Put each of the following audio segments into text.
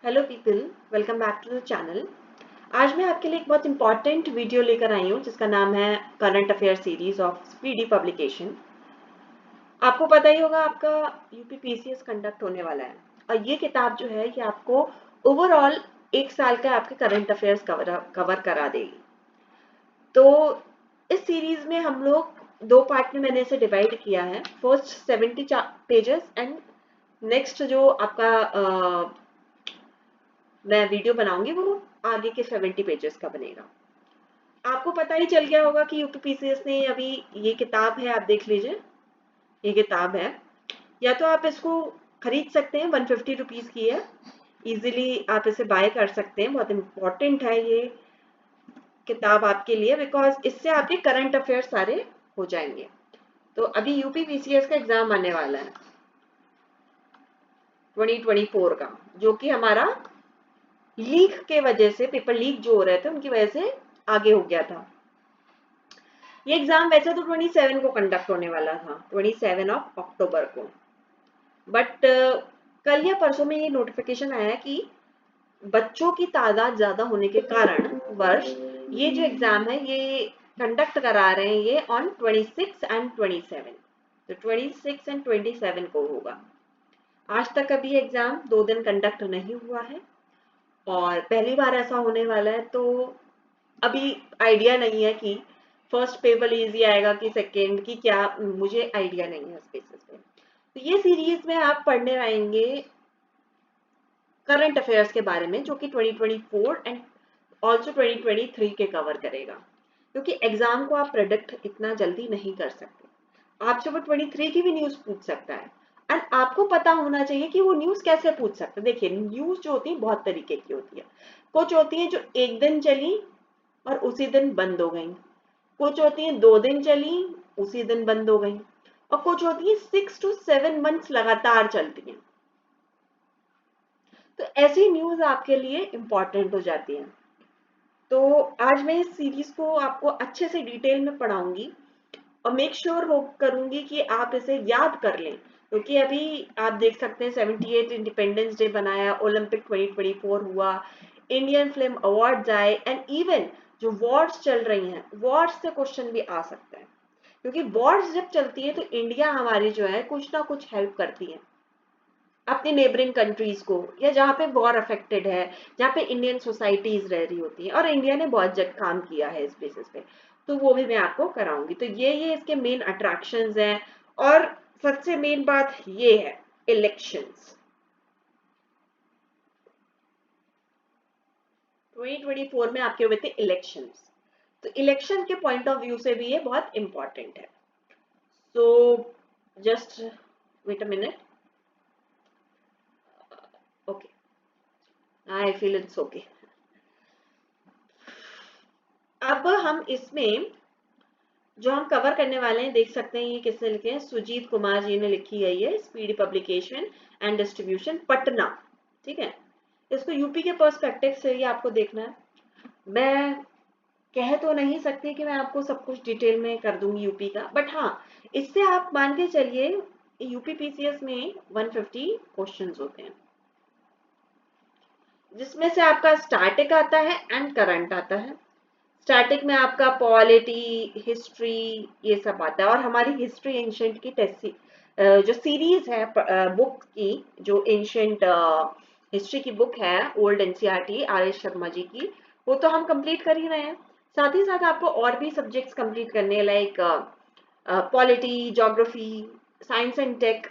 Hello people, welcome back to the channel. आज मैं आपके लिए एक बहुत इंपॉर्टेंट वीडियो लेकर आई हूँ जिसका नाम है current affair series of speedy publication. आपको पता ही होगा आपका यूपी पीसीएस कंडक्ट होने वाला है और ये किताब जो है ये आपको ओवरऑल एक साल का आपके करंट अफेयर्स कवर करा देगी। तो इस सीरीज में हम लोग दो पार्ट में मैंने इसे डिवाइड किया है। फर्स्ट 70 पेजेस एंड नेक्स्ट जो आपका मैं वीडियो बनाऊंगी वो आगे के 70 पेजेस का बनेगा। आपको पता ही चल गया होगा कि यूपीपीसीएस ने अभी ये किताब है, आप देख लीजिए, ये किताब है। या तो आप इसको खरीद सकते हैं, 150 रुपीज की है, इजीली आप इसे बाय कर सकते हैं। बहुत इंपॉर्टेंट है ये किताब आपके लिए, बिकॉज इससे आपके करंट अफेयर सारे हो जाएंगे। तो अभी यूपीपीसीएस का एग्जाम आने वाला है 2024 का, जो कि हमारा लीक के वजह से, पेपर लीक जो हो रहे थे उनकी वजह से आगे हो गया था। ये एग्जाम वैसे तो 27 को कंडक्ट होने वाला था, 27 ऑफ अक्टूबर को, बट कल या परसों में ये नोटिफिकेशन आया कि बच्चों की तादाद ज्यादा होने के कारण वर्ष ये जो एग्जाम है ये कंडक्ट करा रहे हैं ये ऑन 26 एंड 27। तो 26 एंड 27 को होगा। आज तक अभी एग्जाम 2 दिन कंडक्ट नहीं हुआ है और पहली बार ऐसा होने वाला है। तो अभी आइडिया नहीं है कि फर्स्ट पेपर इजी आएगा कि सेकेंड की, क्या मुझे आइडिया नहीं है उस बेसिस पे। तो ये सीरीज में आप पढ़ने आएंगे करंट अफेयर्स के बारे में, जो कि 2024 एंड ऑल्सो 2023 के कवर करेगा, क्योंकि एग्जाम को आप प्रेडिक्ट इतना जल्दी नहीं कर सकते। आपसे वो 23 की भी न्यूज पूछ सकता है एंड आपको पता होना चाहिए कि वो न्यूज कैसे पूछ सकते हैं। देखिए, न्यूज जो होती है बहुत तरीके की होती है। कुछ होती है जो एक दिन चली और उसी दिन बंद हो गई, कुछ होती है 2 दिन चली उसी दिन बंद हो गई, और कुछ होती है 6 to 7 मंथ्स लगातार चलती हैं। तो ऐसी न्यूज आपके लिए इंपॉर्टेंट हो जाती है। तो आज मैं इस सीरीज को आपको अच्छे से डिटेल में पढ़ाऊंगी और मेक श्योर हो करूंगी कि आप इसे याद कर लें, क्योंकि अभी आप देख सकते हैं 78 इंडिपेंडेंस डे बनाया, ओलंपिक 2024 हुआ, इंडियन फिल्म अवार्ड्स आए एंड इवन जो वॉर्स चल रही हैं, वॉर्स से क्वेश्चन भी आ सकता है, क्योंकि वॉर्स जब चलती है तो इंडिया हमारी जो है कुछ ना कुछ हेल्प करती है अपनी नेबरिंग कंट्रीज को, या जहाँ पे वॉर अफेक्टेड है, जहाँ पे इंडियन सोसाइटीज रह रही होती हैं, और इंडिया ने बहुत जगह काम किया है इस बेसिस पे। तो वो भी मैं आपको कराऊंगी। तो ये इसके मेन अट्रैक्शंस हैं। और सबसे मेन बात ये है, इलेक्शंस 2024 में आपके हुए थे इलेक्शंस। तो इलेक्शन के पॉइंट ऑफ व्यू से भी ये बहुत इंपॉर्टेंट है। So just wait a minute. Okay, I feel it's okay. अब हम इसमें जो हम कवर करने वाले हैं, देख सकते हैं ये किसने लिखे हैं, सुजीत कुमार जी ने लिखी है, ये speedy publication and distribution, Patna. ठीक है, इसको यूपी के पर्सपेक्टिव से ये आपको देखना है। मैं कह तो नहीं सकती कि मैं आपको सब कुछ डिटेल में कर दूंगी यूपी का, बट हाँ, इससे आप मान के चलिए यूपी पीसीएस में 150 क्वेश्चंस होते हैं, जिसमें से आपका स्टैटिक आता है एंड करंट आता है। स्टैटिक में आपका पॉलिटी, हिस्ट्री, ये सब आता है। और हमारी हिस्ट्री एंशंट की टेस्ट जो सीरीज है बुक की, जो एंशंट हिस्ट्री की बुक है, old NCERT R S Sharma ji की, वो तो हम कंप्लीट कर ही रहे हैं। साथ ही साथ आपको और भी सब्जेक्ट्स कंप्लीट करने हैं, like polity, geography, science and tech.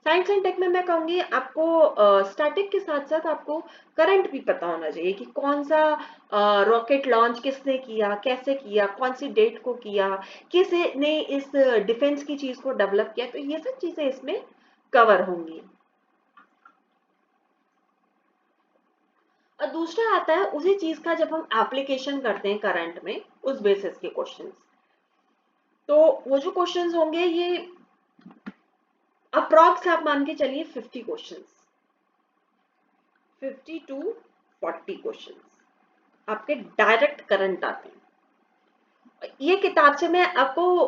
Science and tech में मैं कहूंगी आपको स्टैटिक के साथ साथ आपको करंट भी पता होना चाहिए कि कौन सा रॉकेट लॉन्च किसने किया, कैसे किया, कौन सी डेट को किया, किसने इस डिफेंस की चीज को डेवलप किया। तो ये सब चीजें इसमें कवर होंगी। और दूसरा आता है उसी चीज का, जब हम एप्लीकेशन करते हैं करंट में, उस बेसिस के क्वेश्चंस। तो वो जो क्वेश्चंस होंगे ये अप्रॉक्स आप मान के चलिए 50 क्वेश्चंस, 50 to 40 क्वेश्चंस आपके डायरेक्ट करंट आते हैं। ये किताब से मैं आपको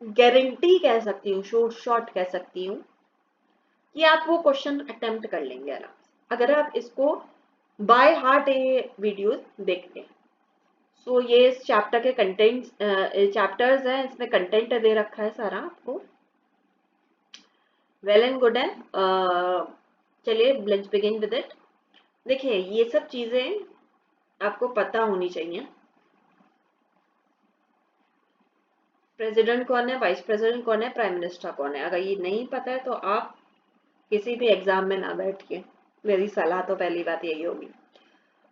गारंटी कह सकती हूँ, शॉर्ट शॉर्ट कह सकती हूँ कि आप वो क्वेश्चन अटेम्प्ट कर लेंगे आराम से, अगर आप इसको बाय हार्ट ये वीडियो देख लें। सो ये इस चैप्टर के कंटेंट चैप्टर्स हैं, इसमें कंटेंट दे रखा है सारा आपको। वेल एंड गुड है। चलिए लेट्स बिगिन विद इट। देखिए ये सब चीजें आपको पता होनी चाहिए। प्रेसिडेंट कौन है, वाइस प्रेसिडेंट कौन है, प्राइम मिनिस्टर कौन है, अगर ये नहीं पता है तो आप किसी भी एग्जाम में ना बैठिए, मेरी सलाह तो पहली बात यही होगी।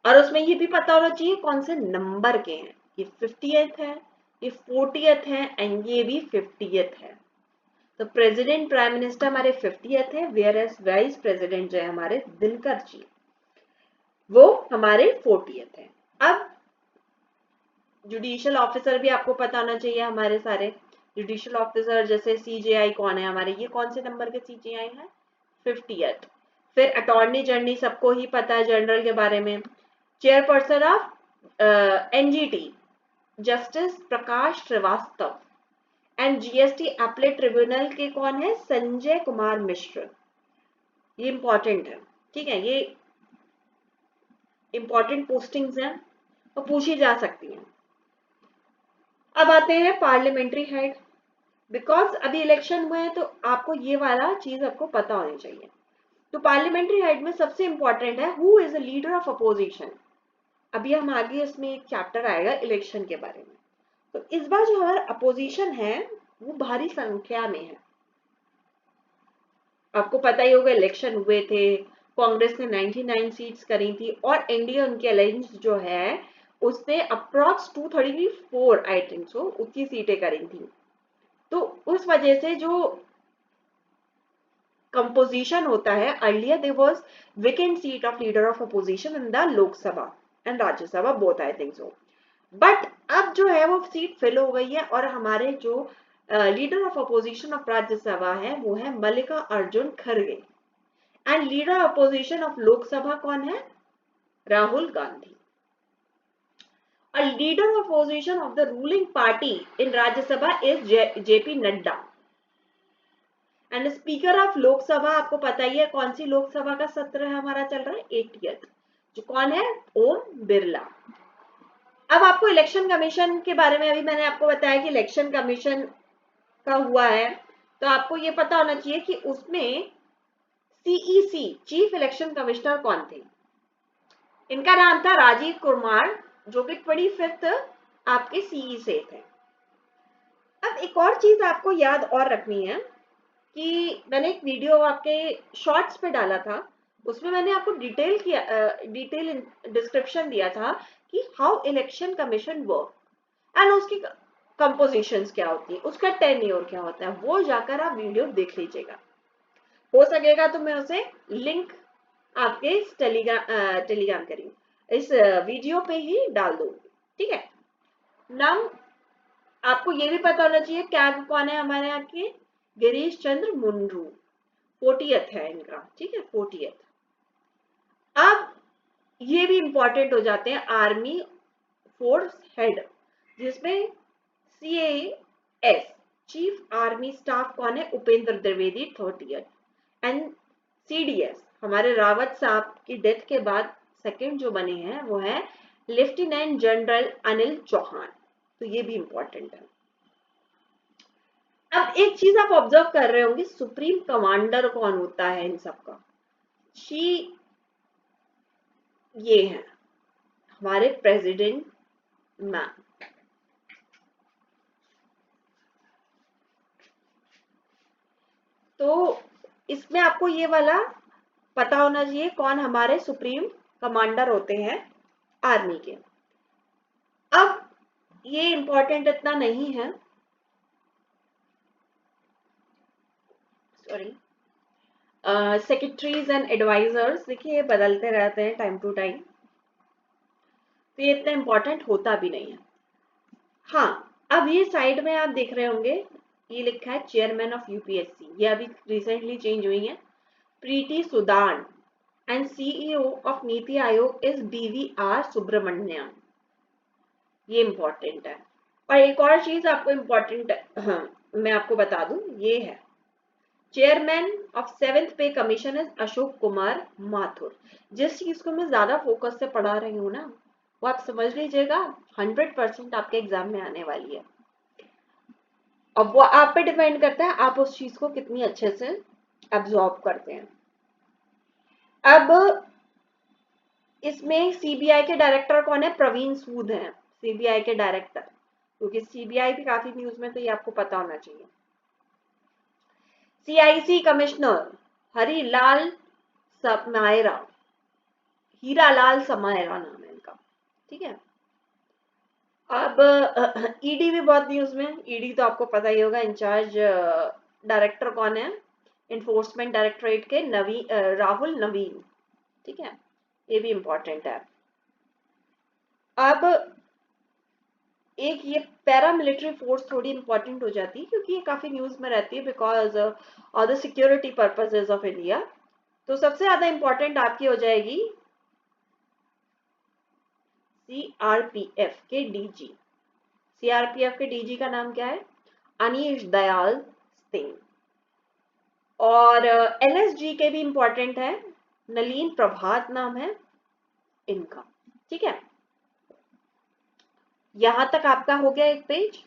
और उसमें ये भी पता होना चाहिए कौन से नंबर के हैं, ये 50th है, ये 40th है एंड ये भी 50th है। तो प्रेसिडेंट प्राइम मिनिस्टर हमारे 50th है, वेयर एज वाइस प्रेसिडेंट जो है हमारे दिनकर जी वो हमारे 40th है। अब जुडिशियल ऑफिसर भी आपको पता होना चाहिए हमारे सारे। जुडिशियल ऑफिसर जैसे सीजेआई कौन है हमारे, ये कौन से नंबर के सीजेआई है, 50th। फिर अटॉर्नी जनरल सबको ही पता है जनरल के बारे में। Chairperson of NGT justice Prakash Shrivastava and GST appellate tribunal के कौन है, संजय कुमार मिश्र। ये इंपॉर्टेंट है, ठीक है, ये इंपॉर्टेंट पोस्टिंग्स हैं और पूछी जा सकती हैं। अब आते हैं पार्लियामेंट्री हेड। बिकॉज अभी इलेक्शन हुए हैं तो आपको ये वाला चीज आपको पता होनी चाहिए। तो पार्लियामेंट्री हेड में सबसे इंपॉर्टेंट है who is a leader of opposition. अभी हम आगे इसमें एक चैप्टर आएगा इलेक्शन के बारे में। तो इस बार जो हमारा अपोजिशन है वो भारी संख्या में है। आपको पता ही होगा इलेक्शन हुए थे, कांग्रेस ने 99 सीट्स करी थी और एनडीए उनकी अलायंस जो है उसने अप्रॉक्स 234 आई थिंक सो उतनी सीटें करी थी। तो उस वजह से जो कंपोजिशन होता है, earlier there was vacant seat of leader of opposition in the Lok Sabha and Rajya Sabha both I think so. But अब जो है वो सीट फिल हो गई है और हमारे जो leader of opposition of Rajya Sabha है वो है मल्लिका अर्जुन खड़गे and leader opposition of Lok Sabha कौन है, Rahul Gandhi. A leader of opposition of the ruling party in Rajya Sabha is JP Nadda and speaker of Lok Sabha आपको पता ही है कौन सी लोकसभा का सत्र है हमारा चल रहा है, 80th, जो कौन है, ओम बिरला। अब आपको इलेक्शन कमीशन के बारे में अभी मैंने आपको बताया कि इलेक्शन कमीशन का हुआ है, तो आपको ये पता होना चाहिए कि उसमें सीईसी चीफ इलेक्शन कमिश्नर कौन थे। इनका नाम था राजीव कुमार, जो कि 25th आपके सीई से थे। अब एक और चीज आपको याद और रखनी है कि मैंने एक वीडियो आपके शॉर्ट्स पे डाला था, उसमें मैंने आपको डिटेल डिस्क्रिप्शन दिया था कि how election commission work and उसकी कंपोजिशंस क्या होती है, उसका टेन्योर क्या होता है, वो जाकर आप वीडियो देख लीजिएगा। हो सकेगा तो मैं उसे लिंक आपके टेलीग्राम करिए इस वीडियो पे ही डाल दूंगी, ठीक है। नाम आपको ये भी पता होना चाहिए क्या कौन है हमारे यहाँ के, गिरीश चंद्र मुंडू, 40th है इनका, ठीक है, 40th। अब ये भी इंपॉर्टेंट हो जाते हैं आर्मी फोर्स हेड, जिसमें CAS चीफ आर्मी स्टाफ कौन है, Upendra Dwivedi 30th and CDS हमारे रावत साहब की डेथ के बाद सेकंड जो बने हैं वो है लेफ्टिनेंट जनरल अनिल चौहान। तो ये भी इंपॉर्टेंट है। अब एक चीज आप ऑब्जर्व कर रहे होंगे, सुप्रीम कमांडर कौन होता है इन सबका, ये है हमारे प्रेसिडेंट मैम। तो इसमें आपको ये वाला पता होना चाहिए कौन हमारे सुप्रीम कमांडर होते हैं आर्मी के। अब ये इंपॉर्टेंट इतना नहीं है, सॉरी, सेक्रेटरीज एंड एडवाइजर्स देखिए ये बदलते रहते हैं टाइम टू टाइम, तो ये इतना इंपॉर्टेंट होता भी नहीं है। हाँ, अब ये साइड में आप देख रहे होंगे ये लिखा है चेयरमैन ऑफ यूपीएससी, ये अभी रिसेंटली चेंज हुई है, प्रीति Sudan and CEO of NITI Aayog is BVR Subramaniam. ये इंपॉर्टेंट है। और एक और चीज आपको इंपॉर्टेंट मैं आपको बता दूं, ये है चेयरमैन ऑफ 7th पे कमीशन इज अशोक कुमार माथुर। जिस चीज को मैं ज्यादा फोकस से पढ़ा रही हूँ ना, वो आप समझ लीजिएगा 100% आपके एग्जाम में आने वाली है। अब वो आप पे डिपेंड करता है आप उस चीज को कितनी अच्छे से एब्जॉर्ब करते हैं। अब इसमें सीबीआई के डायरेक्टर कौन है? प्रवीण सूद हैं सीबीआई के डायरेक्टर, क्योंकि सीबीआई भी काफी न्यूज में, तो ये आपको पता होना चाहिए। सीआईसी कमिश्नर हरिलाल समायरा, हीरालाल समायरा नाम है इनका, ठीक है। अब ईडी भी बहुत न्यूज में, ईडी तो आपको पता ही होगा, इंचार्ज डायरेक्टर कौन है? इन्फोर्समेंट डायरेक्टरेट के राहुल नवीन, ठीक है, ये भी इंपॉर्टेंट है। अब एक ये पैरामिलिट्री फोर्स थोड़ी इंपॉर्टेंट हो जाती है क्योंकि ये काफी न्यूज में रहती है because of the security purposes of India. तो सबसे ज्यादा इंपॉर्टेंट आपकी हो जाएगी सीआरपीएफ के डीजी। सीआरपीएफ के डीजी का नाम क्या है? अनीश दयाल सिंह। और एनएसजी के भी इंपॉर्टेंट है, नलीन प्रभात नाम है इनका, ठीक है। यहां तक आपका हो गया एक पेज।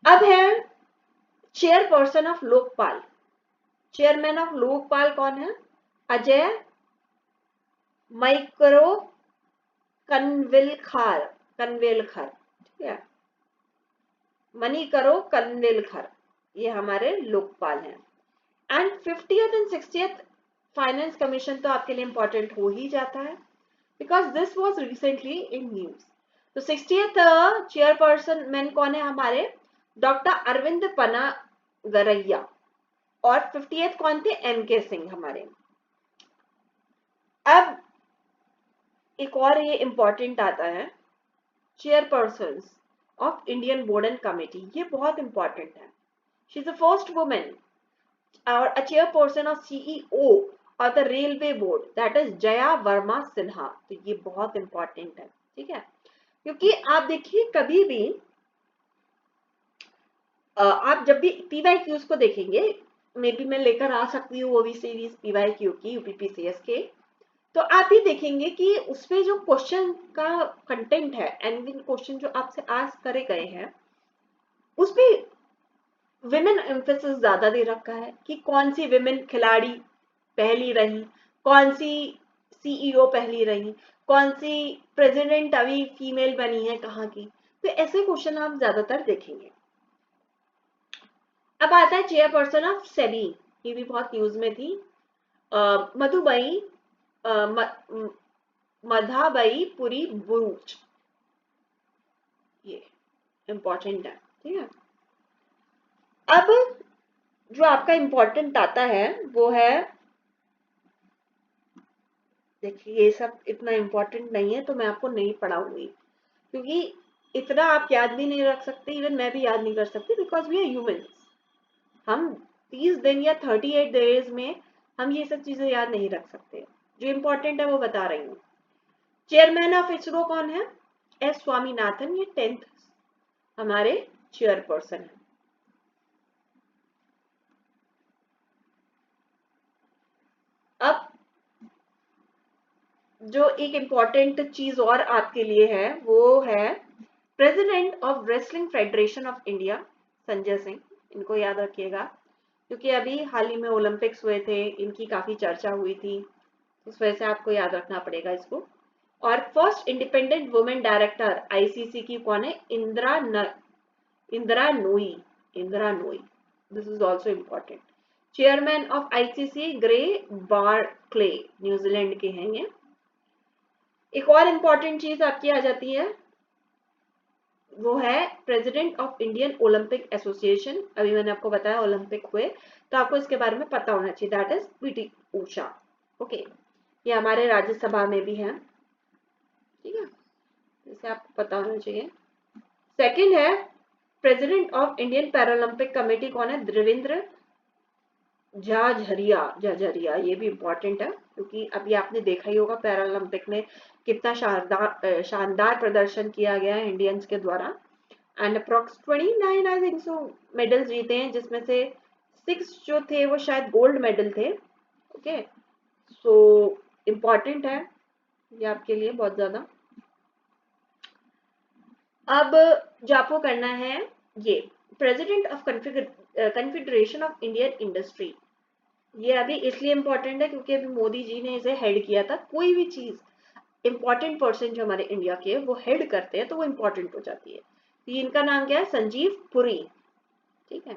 अब है chairperson of Lokpal. Chairman of Lokpal कौन है? अजय माइक्रो कन्विलखर, ठीक है, मनी करो कन्विलखर, ये हमारे लोकपाल हैं। And 50th and 60th finance commission तो आपके लिए इंपॉर्टेंट हो ही जाता है because this was recently in news. तो 60th चेयरपर्सन मैन कौन है हमारे? डॉक्टर अरविंद पना गरैया। और 50th कौन थे? एमके सिंह हमारे। अब एक और ये इंपॉर्टेंट आता है, chairperson of Indian board and committee, ये बहुत इंपॉर्टेंट है। She is the first women और a chairperson of CEO of the railway board, that is Jaya Varma Sinha. तो ये बहुत इंपॉर्टेंट है, ठीक है, क्योंकि आप देखिए कभी भी आप जब भी पीवाईक्यूज को देखेंगे, मे बी मैं लेकर आ सकती हूँ वो भी सीरीज पीवाईक्यू की यूपीपीसीएस के, तो आप ही देखेंगे कि उसमें जो क्वेश्चन का कंटेंट है, एनविल क्वेश्चन जो आपसे आस्क करे गए हैं, उसमें विमेन एम्फेसिस ज्यादा दे रखा है कि कौन सी विमेन खिलाड़ी पहली रही, कौन सी सीईओ पहली रही, कौन सी प्रेसिडेंट अभी फीमेल बनी है कहाँ की। तो ऐसे क्वेश्चन आप ज्यादातर देखेंगे। अब आता है चेयरपर्सन ऑफ सेबी, ये भी बहुत न्यूज में थी, मधुबई मधाबई पुरी बुरूच, ये इंपॉर्टेंट है, ठीक है। अब जो आपका इंपॉर्टेंट आता है वो है, देखिए ये सब इतना इंपॉर्टेंट नहीं है तो मैं आपको नहीं पढ़ाऊंगी क्योंकि इतना आप याद भी नहीं रख सकते, इवन मैं भी याद नहीं कर सकती बिकॉज वी आर ह्यूमंस। हम 30 दिन या 38 डेज में हम ये सब चीजें याद नहीं रख सकते। जो इंपॉर्टेंट है वो बता रही हूँ। चेयरमैन ऑफ इसरो कौन है? एस स्वामीनाथन, ये 10th हमारे चेयरपर्सन है। अब जो एक इंपॉर्टेंट चीज और आपके लिए है वो है president of wrestling federation of India, Sanjay Singh, इनको याद रखिएगा क्योंकि अभी हाल ही में ओलंपिक्स हुए थे, इनकी काफी चर्चा हुई थी, उस वजह से आपको याद रखना पड़ेगा इसको। और first independent women director ICC की कौन है? Indira Nooyi, this is also important. Chairman of ICC Greg Barclay, New Zealand के हैं ये। एक और इंपॉर्टेंट चीज आपकी आ जाती है, वो है president of Indian Olympic association. अभी मैंने आपको बताया ओलंपिक हुए तो आपको इसके बारे में पता होना चाहिए, that is PT Usha, okay. ये हमारे राज्यसभा में भी है, ठीक है, इसे आपको पता होना चाहिए। सेकंड है president of Indian Paralympic committee कौन है? देवेंद्र झाझरिया, ये भी इंपॉर्टेंट है क्योंकि अभी आपने देखा ही होगा पैरालंपिक में कितना शानदार प्रदर्शन किया गया है इंडियंस के द्वारा। And approx 29 I think so medals जीते हैं, जिसमें से 6 जो थे वो शायद गोल्ड मेडल थे। ओके, सो इम्पॉर्टेंट है ये आपके लिए बहुत ज्यादा। अब जो आपको करना है, ये president of confederation of Indian industry, ये अभी इसलिए इम्पोर्टेंट है क्योंकि अभी मोदी जी ने इसे हेड किया था। कोई भी चीज इंपॉर्टेंट पर्सन जो हमारे इंडिया के वो हेड करते हैं तो वो इम्पोर्टेंट हो जाती है। तो इनका नाम क्या है? संजीव पुरी। ठीक है।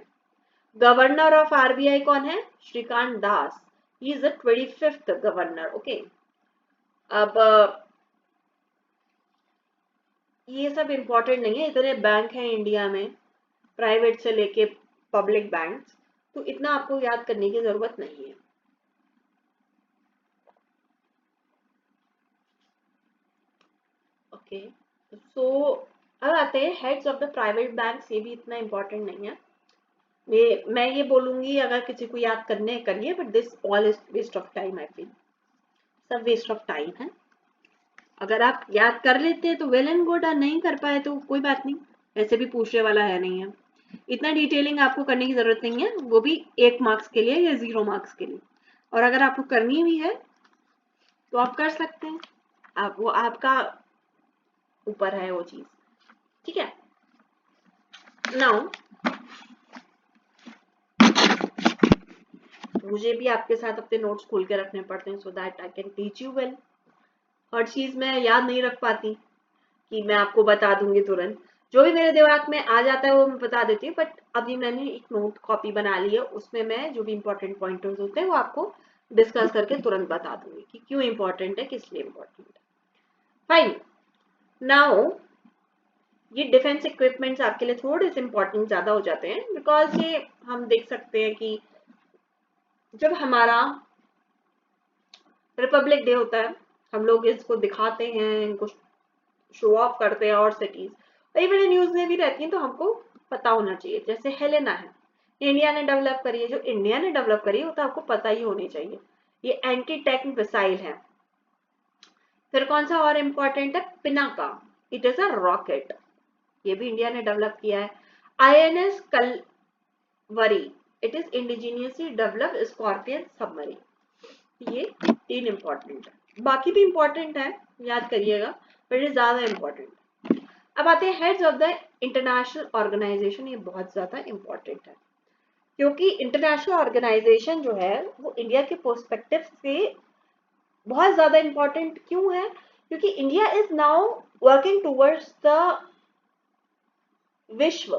गवर्नर ऑफ आरबीआई कौन है? Shrikant Das. He is the 25th governor. Okay, अब ये सब इम्पोर्टेंट नहीं है, इतने बैंक हैं इंडिया में, प्राइवेट से लेके पब्लिक बैंक, तो इतना आपको याद करने की जरूरत नहीं है। ओके, सो अब आते हैं heads of the private banks. ये भी इतना इम्पोर्टेंट नहीं है। मैं ये बोलूंगी अगर किसी को याद करने करिए, but this all is waste of time. I feel सब वेस्ट ऑफ टाइम है। अगर आप याद कर लेते हैं तो वेल एंड गुड, और नहीं कर पाए तो कोई बात नहीं, ऐसे भी पूछने वाला है नहीं है। इतना डिटेलिंग आपको करने की जरूरत नहीं है, वो भी 1 मार्क्स के लिए या 0 मार्क्स के लिए। और अगर आपको करनी भी है तो आप कर सकते हैं, आप वो आपका ऊपर है वो चीज। ठीक है। नाउ मुझे भी आपके साथ अपने नोट्स खोल के रखने पड़ते हैं so that I can teach you well. हर चीज मैं याद नहीं रख पाती कि मैं आपको बता दूंगी तुरंत। जो भी मेरे दिमाग में आ जाता है वो मैं बता देती हूँ, बट अभी मैंने एक नोट कॉपी बना ली है, उसमें मैं जो भी इंपॉर्टेंट पॉइंटर्स होते हैं वो आपको डिस्कस करके तुरंत बता दूंगी कि क्यों इंपॉर्टेंट है, किस लिए इंपॉर्टेंट है। फाइन। नाउ ये डिफेंस इक्विपमेंट्स आपके लिए थोड़े से इंपॉर्टेंट ज्यादा हो जाते हैं, बिकॉज ये हम देख सकते हैं कि जब हमारा रिपब्लिक डे होता है, हम लोग इसको दिखाते हैं, इनको शो ऑफ करते हैं, और सिटीज कई बड़ी न्यूज में भी रहती हैं, तो हमको पता होना चाहिए। जैसे हेलेना है, इंडिया ने डेवलप करी है, जो इंडिया ने डेवलप करी है वो तो आपको पता ही होनी चाहिए। ये एंटी टैंक मिसाइल है। फिर कौन सा और इम्पोर्टेंट है? Pinaka, it is a rocket, ये भी इंडिया ने डेवलप किया है। INS Kalvari, it is indigenously developed scorpion submarine. ये 3 इंपॉर्टेंट है, बाकी भी इंपॉर्टेंट है, याद करिएगा, बट ये ज्यादा इंपॉर्टेंट। अब आते हैं heads of the international organisation. ये बहुत ज्यादा इंपॉर्टेंट है क्योंकि इंटरनेशनल ऑर्गेनाइजेशन जो है वो इंडिया के पर्सपेक्टिव से बहुत ज्यादा इंपॉर्टेंट क्यों है? क्योंकि India is now working towards the विश्व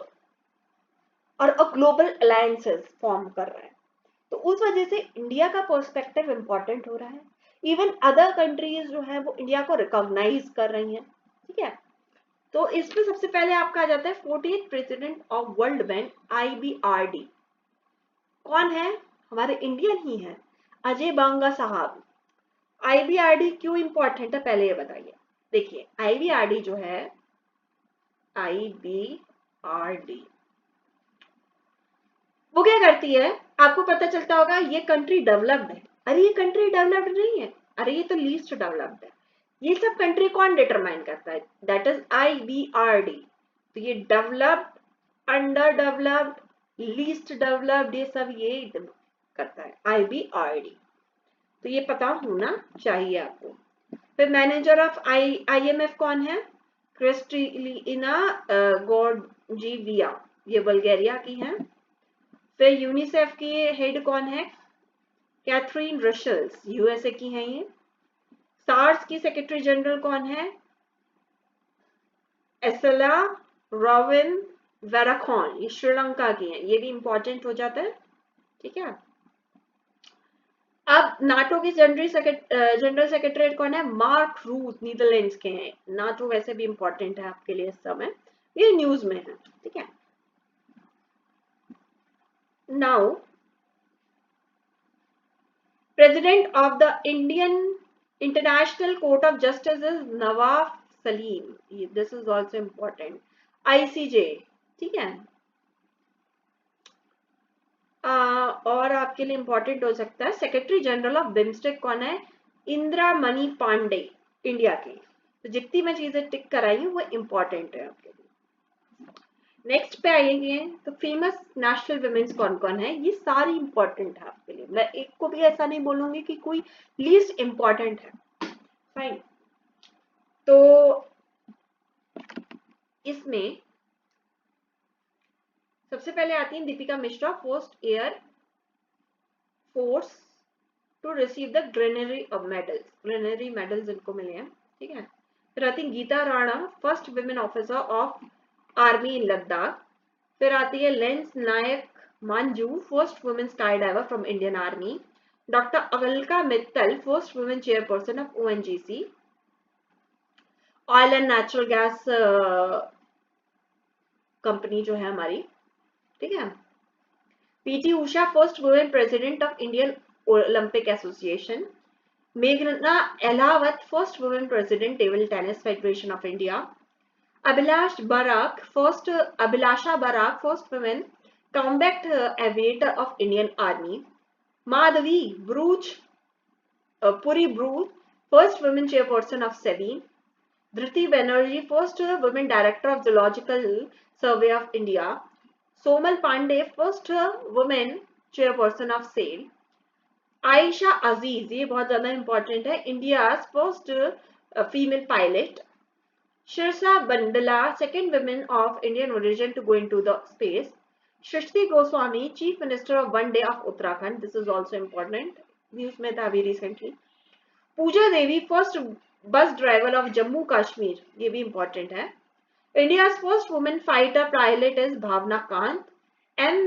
और अ ग्लोबल अलायंसेस फॉर्म कर रहा है, तो उस वजह से इंडिया का पर्सपेक्टिव इंपॉर्टेंट हो रहा है। इवन अदर कंट्रीज जो है वो इंडिया को रिकॉग्नाइज कर रही हैं। ठीक है। तो इसमें सबसे पहले आपका आ जाता है 40th president of world bank IBRD। कौन है? हमारे इंडियन ही है, अजय बांगा साहब। IBRD क्यों इंपॉर्टेंट है पहले ये बताइए। देखिए IBRD जो है, IBRD वो क्या करती है? आपको पता चलता होगा ये कंट्री डेवलप्ड है। अरे ये कंट्री डेवलप्ड नहीं है, अरे ये तो लीस्ट डेवलप्ड है। ये सब कंट्री कौन डिटरमाइन करता है? That is IBRD। तो ये developed, under developed, least developed, ये सब ये करता है IBRD। तो ये पता होना चाहिए आपको। फिर मैनेजर ऑफ IMF कौन है? क्रिस्टलिना गॉर्जिविया, ये बल्गेरिया की है। फिर यूनिसेफ की हेड कौन है? कैथरीन रशल्स, USA की हैं ये। सार्स की सेक्रेटरी जनरल कौन है? एसला रॉविन वेराखॉन, ये श्रीलंका की हैं, ये भी इंपॉर्टेंट हो जाता है। ठीक है। अब नाटो की जनरल सेक्रेटरी कौन है? मार्क रूट, नीदरलैंड्स के हैं। नाटो वैसे भी इंपॉर्टेंट है आपके लिए इस समय, ये न्यूज में है। ठीक है। Now President of the Indian International Court of Justice is Nawaf Salim. This is also important. ICJ, ठीक है। और आपके लिए इंपॉर्टेंट हो सकता है सेक्रेटरी जनरल ऑफ बिम्स्टेक कौन है? इंदिरा मणि पांडे, इंडिया की। तो जितनी मैं चीजें टिक कराई हूँ वो इंपॉर्टेंट है आपके लिए। नेक्स्ट पे आएंगे तो फेमस नेशनल वुमेन्स कौन कौन है, ये सारी इंपॉर्टेंट है आपके लिए, मैं एक को भी ऐसा नहीं बोलूंगी कि कोई लीस्ट इंपॉर्टेंट है। फाइन, तो इसमें सबसे पहले आती है Deepika Mishra, first air force to receive the gallantry medals इनको मिले हैं, ठीक है। फिर आती है Geeta Rana, first women officer of army in Ladakh. फिर आती है lance Naik Manju, first women sky diver from Indian army. Doctor Alka Mittal, first women chairperson of ONGC, oil and natural gas company जो है हमारी, ठीक है। PT Usha, first women president of Indian Olympic association. मेघना Ahlawat, first women president table tennis federation of India. Abhilasha Barak, first woman combat aviator of Indian Army. Madhavi Puri Bruj, first woman chairperson of SEBI. Dhriti Banerjee, first woman director of Zoological Survey of India. Somal Pandey, first woman chairperson of SAIL. Aisha Aziz, ये बहुत ज़्यादा important है, India's first female pilot. Shirsa Bandala, second woman of Indian origin to go into the space. Shrishti Goswami, Chief Minister of One Day of Uttarakhand. This is also important. News में था अभी recently. Pooja Devi, first bus driver of Jammu Kashmir. ये भी important है. India's first woman fighter pilot is Bhavna Kant. M.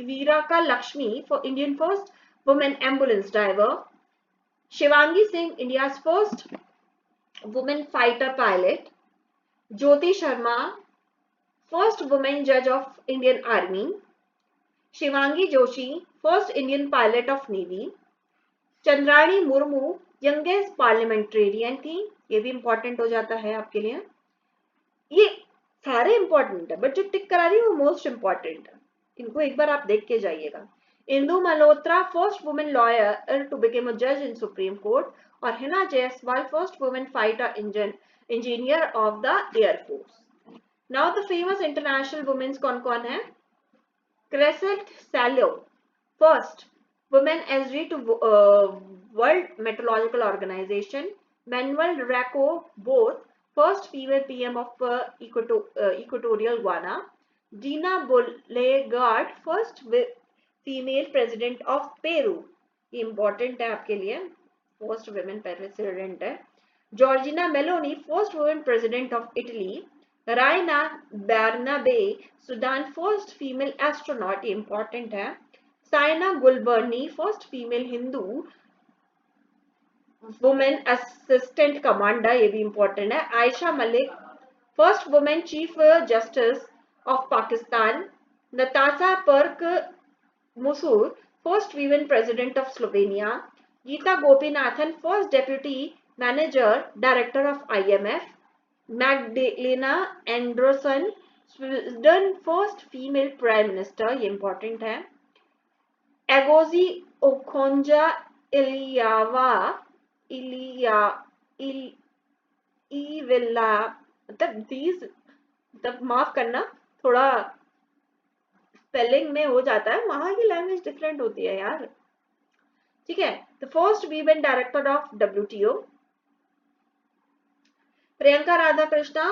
Viraka Lakshmi, for Indian first woman ambulance driver. Shivangi Singh, India's first woman fighter pilot. Jyoti Sharma, first woman judge of Indian Army. Shivangi Joshi, first Indian pilot of Navy. Chandrani Murmu, youngest parliamentarian थी, ये भी important हो जाता है आपके लिए। ये सारे important है, बट जो टिक करा रही है वो मोस्ट important है, इनको एक बार आप देख के जाइएगा। Indu Malhotra, first women lawyer to become a जज इन सुप्रीम कोर्ट। और Hina Jaiswal, first women fighter engineer of the air force. Now the famous international women's कौन कौन है? Celeste Saulo, first women SD to world meteorological organisation. Manuela Roka Botey, first female PM of Equatorial Guinea. Dina Boluarte, first female president of Peru, ये important है आपके लिए, first women president है। Giorgia Meloni, first women president of Italy. Rayyanah Barnawi, Sudan, first female astronaut, ये important है। Sana Gulwani, first female Hindu women assistant commander, ये भी important है। Ayesha Malik, first women chief justice of Pakistan. Natasa Pirc Musar, first women president of Slovenia. Gita Gopinathan, first deputy manager director of IMF। Magdalena Andersson, Sweden, first female prime minister, ये important है। Ngozi ओखोंजा इलियावा इविला, मतलब माफ करना, थोड़ा spelling में हो जाता है, वहां की लैंग्वेज डिफरेंट होती है यार, ठीक है। The first women director of WTO। Priyanka Radhakrishna,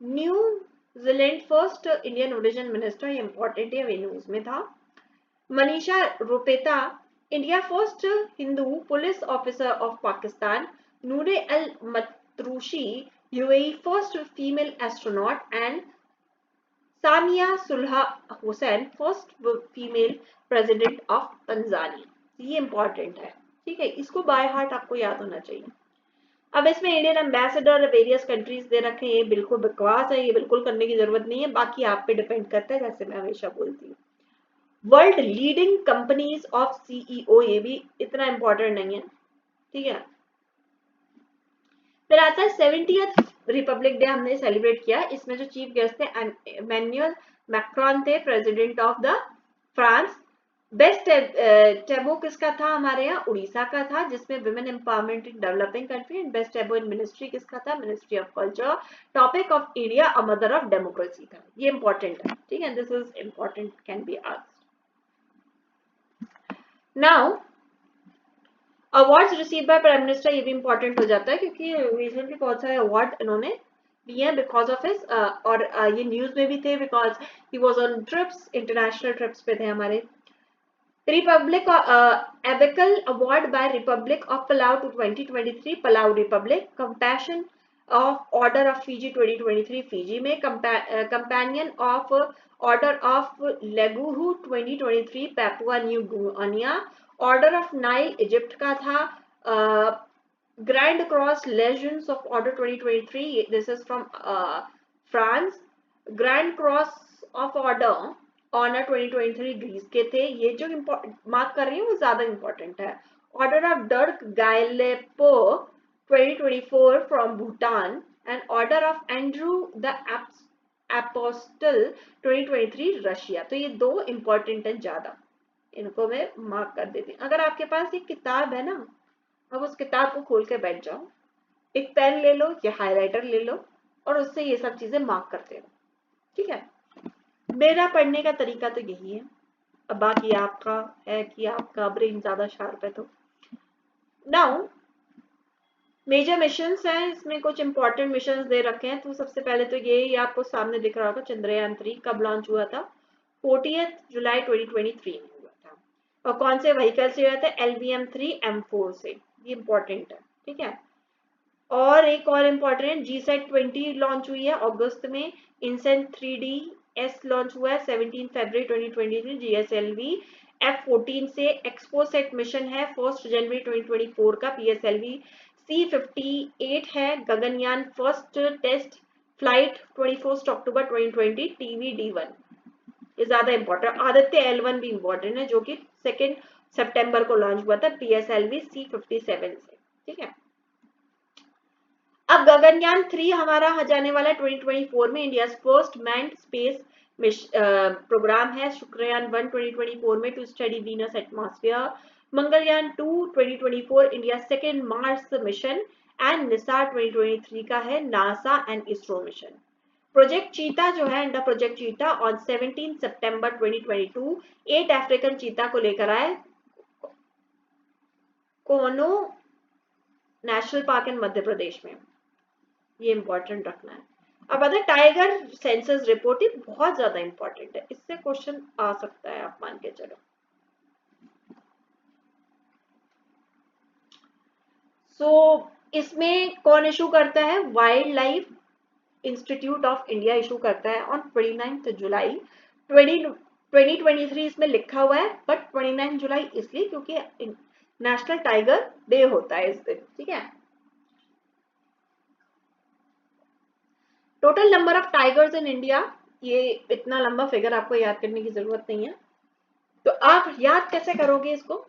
New Zealand, first Indian origin minister, ये इंपॉर्टेंट है, न्यूज में था। Manisha Ropeta, India first Hindu police officer of Pakistan. Noora Al Matrooshi, UAE first female astronaut. And Samia Suluhu Hassan, first female president of Tanzania, ये important है, ठीक है, इसको by heart आपको याद होना चाहिए। अब इसमें Indian ambassador various countries they रखे हैं, ये बिल्कुल बकवास है, ये बिल्कुल करने की जरूरत नहीं है, बाकी आप पे डिपेंड करता है, जैसे मैं हमेशा बोलती हूँ। World leading companies of CEO, ये भी इतना इंपॉर्टेंट नहीं है, ठीक है। फिर आता है 70th रिपब्लिक डे हमने सेलिब्रेट किया, इसमें जो चीफ गेस्ट थे इमैनुअल मैक्रोन थे, president of the France. Best tableau किसका था हमारे यहाँ? उड़ीसा का था, जिसमें women empowerment in developing country. And best tableau in ministry किसका था? Ministry of culture. Topic of India a mother of democracy था। ये इंपॉर्टेंट है, ठीक है, this is important, can be asked. Now awards receive by prime minister, ये भी important हो जाता है क्योंकि रिसेंटली बहुत सारे अवार्ड इन्होंने दिए हैं बिकॉज ऑफ हिज, और ये न्यूज में भी थे because he was on trips, international trips पे थे हमारे। Republic Abacal Award by Republic of Palau to 2023 Palau Republic, Compassion of Order of Fiji 2023 Fiji में, Companion of Order of Leguhu 2023 Papua New Guinea, Order of Nile Egypt का था, Grand Cross Legends of Order 2023, this is from France, Grand Cross of Order honour 2023 Greece के थे। ये जो mark कर रही हूँ वो ज्यादा इंपॉर्टेंट है। Order of Druk Gyalpo 2024 from Bhutan and order of Andrew the Apostle 2023 Russia. तो ये दो इंपॉर्टेंट है ज्यादा, इनको मैं मार्क कर देती हूँ। अगर आपके पास एक किताब है ना, अब उस किताब को खोल के बैठ जाओ, एक पेन ले लो या हाईलाइटर ले लो और उससे ये सब चीजें मार्क करते रहो, ठीक है। मेरा पढ़ने का तरीका तो यही है, अब बाकी आपका है कि आपका ब्रेन ज्यादा शार्प है। तो नाउ मेजर मिशंस हैं, इसमें कुछ इंपॉर्टेंट मिशंस दे रखे हैं। तो सबसे पहले तो ये आपको सामने दिख रहा होगा, चंद्रयान 3 कब लॉन्च हुआ था? 40 जुलाई 2023 में हुआ था। और कौन से व्हीकल से हुआ था? LVM-3M4 से। ये इंपॉर्टेंट है, ठीक है। और एक और इम्पोर्टेंट, GSAT 20 लॉन्च हुई है अगस्त में। इनसेंट 3DS लॉन्च हुआ है 17 फरवरी 2023। GSLV F14 से एक्सपोसेट मिशन है 1 जनवरी 2024 का। PSLV C58 है। गगनयान फर्स्ट टेस्ट फ्लाइट 21 अक्टूबर 2020 TVD1, ये ज्यादा इंपॉर्टेंट। आदित्य L1 भी इंपॉर्टेंट है जो कि 2 सितंबर को लॉन्च हुआ था PSLV C57 से, ठीक है। अब गगनयान 3 हमारा जाने वाला 2024 में। India first manned space programme है। शुक्रयान 1 2024 में to study Venus atmosphere. Mangalyaan 2 2024 India second Mars mission. And NISAR 2023 का है NASA and ISRO mission. Project cheetah जो है, अंडर प्रोजेक्ट चीता ऑन 17 सितंबर 2022 8 अफ्रीकन चीता को लेकर आए कोनो नेशनल पार्क इन मध्य प्रदेश में। ये इंपॉर्टेंट रखना है। अब अदर टाइगर सेंसस रिपोर्ट, ये बहुत ज्यादा इंपॉर्टेंट है, इससे क्वेश्चन आ सकता है, आप मान के चलो। इसमें कौन इशू करता है? Wild life institute of India issue करता है ऑन 29 जुलाई 2023। इसमें लिखा हुआ है बट 29 जुलाई इसलिए क्योंकि नेशनल टाइगर डे होता है इस दिन, ठीक है। Total number of tigers in India, ये इतना लंबा फिगर आपको याद करने की जरूरत नहीं है, तो आप याद कैसे करोगे इसको?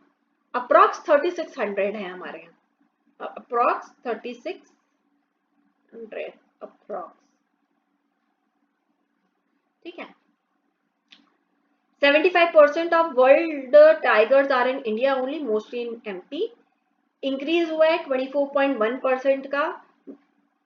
अप्रॉक्स 3600 है हमारे यहाँ, अप्रॉक्स 3600 अप्रॉक्स, ठीक है। 75% of world tigers are in India only, mostly in MP। Increase हुआ है 24.1% का।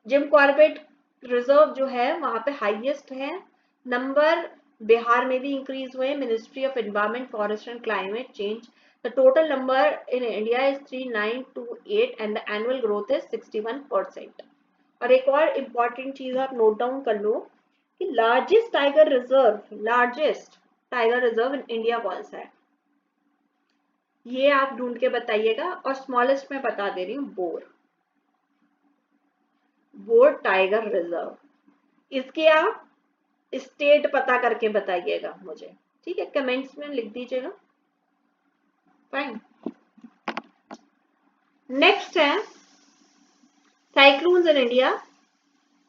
जिम कॉर्बेट रिजर्व जो है वहां पे हाईएस्ट है नंबर। बिहार में भी इंक्रीज हुए। Ministry of environment forest and climate change, the total number in India is 3928 and the annual growth is 61%। और एक और इंपॉर्टेंट चीज आप नोट डाउन कर लो कि largest tiger reserve in India कौन सा है, ये आप ढूंढ के बताइएगा। और स्मॉलेस्ट में बता दे रही हूँ, बोर टाइगर रिजर्व। इसके आप स्टेट पता करके बताइएगा मुझे, ठीक है, कमेंट्स में लिख दीजिएगा। फाइन। नेक्स्ट है साइक्लोन्स इन इंडिया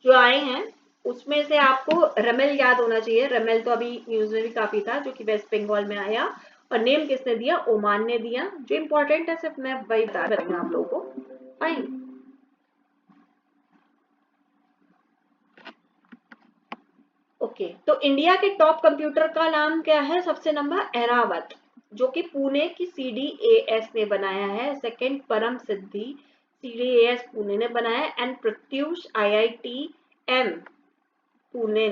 जो आए हैं, उसमें से आपको रमेल याद होना चाहिए। रमेल तो अभी न्यूज में भी काफी था, जो कि वेस्ट बंगाल में आया। और नेम किसने दिया? ओमान ने दिया। जो इंपॉर्टेंट है सिर्फ मैं वही बता रही हूँ आप लोगों को। फाइन। ओके, तो इंडिया के टॉप कंप्यूटर का नाम क्या है? सबसे नंबर ऐरावत। जो कि पुणे की CDAS ने बनाया है। सेकंड परम सिद्धि CDAS पुणे ने बनाया है। एंड प्रत्युष IITM पुणे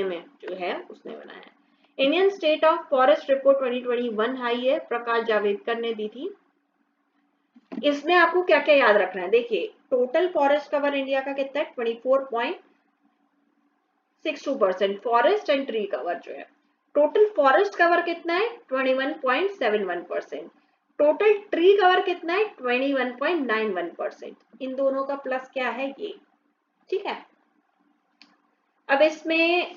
में जो है उसने बनाया है। Indian state of forest report 2021 high है, प्रकाश जावड़ेकर ने दी थी। इसमें आपको क्या क्या याद रखना है, देखिए टोटल फॉरेस्ट कवर इंडिया का कितना है 24.62%। फॉरेस्ट एंड ट्री कवर जो है, टोटल फॉरेस्ट कवर कितना है 21.71%। टोटल ट्री कवर कितना है 21.91%। इन दोनों का प्लस क्या है ये, ठीक है। अब इसमें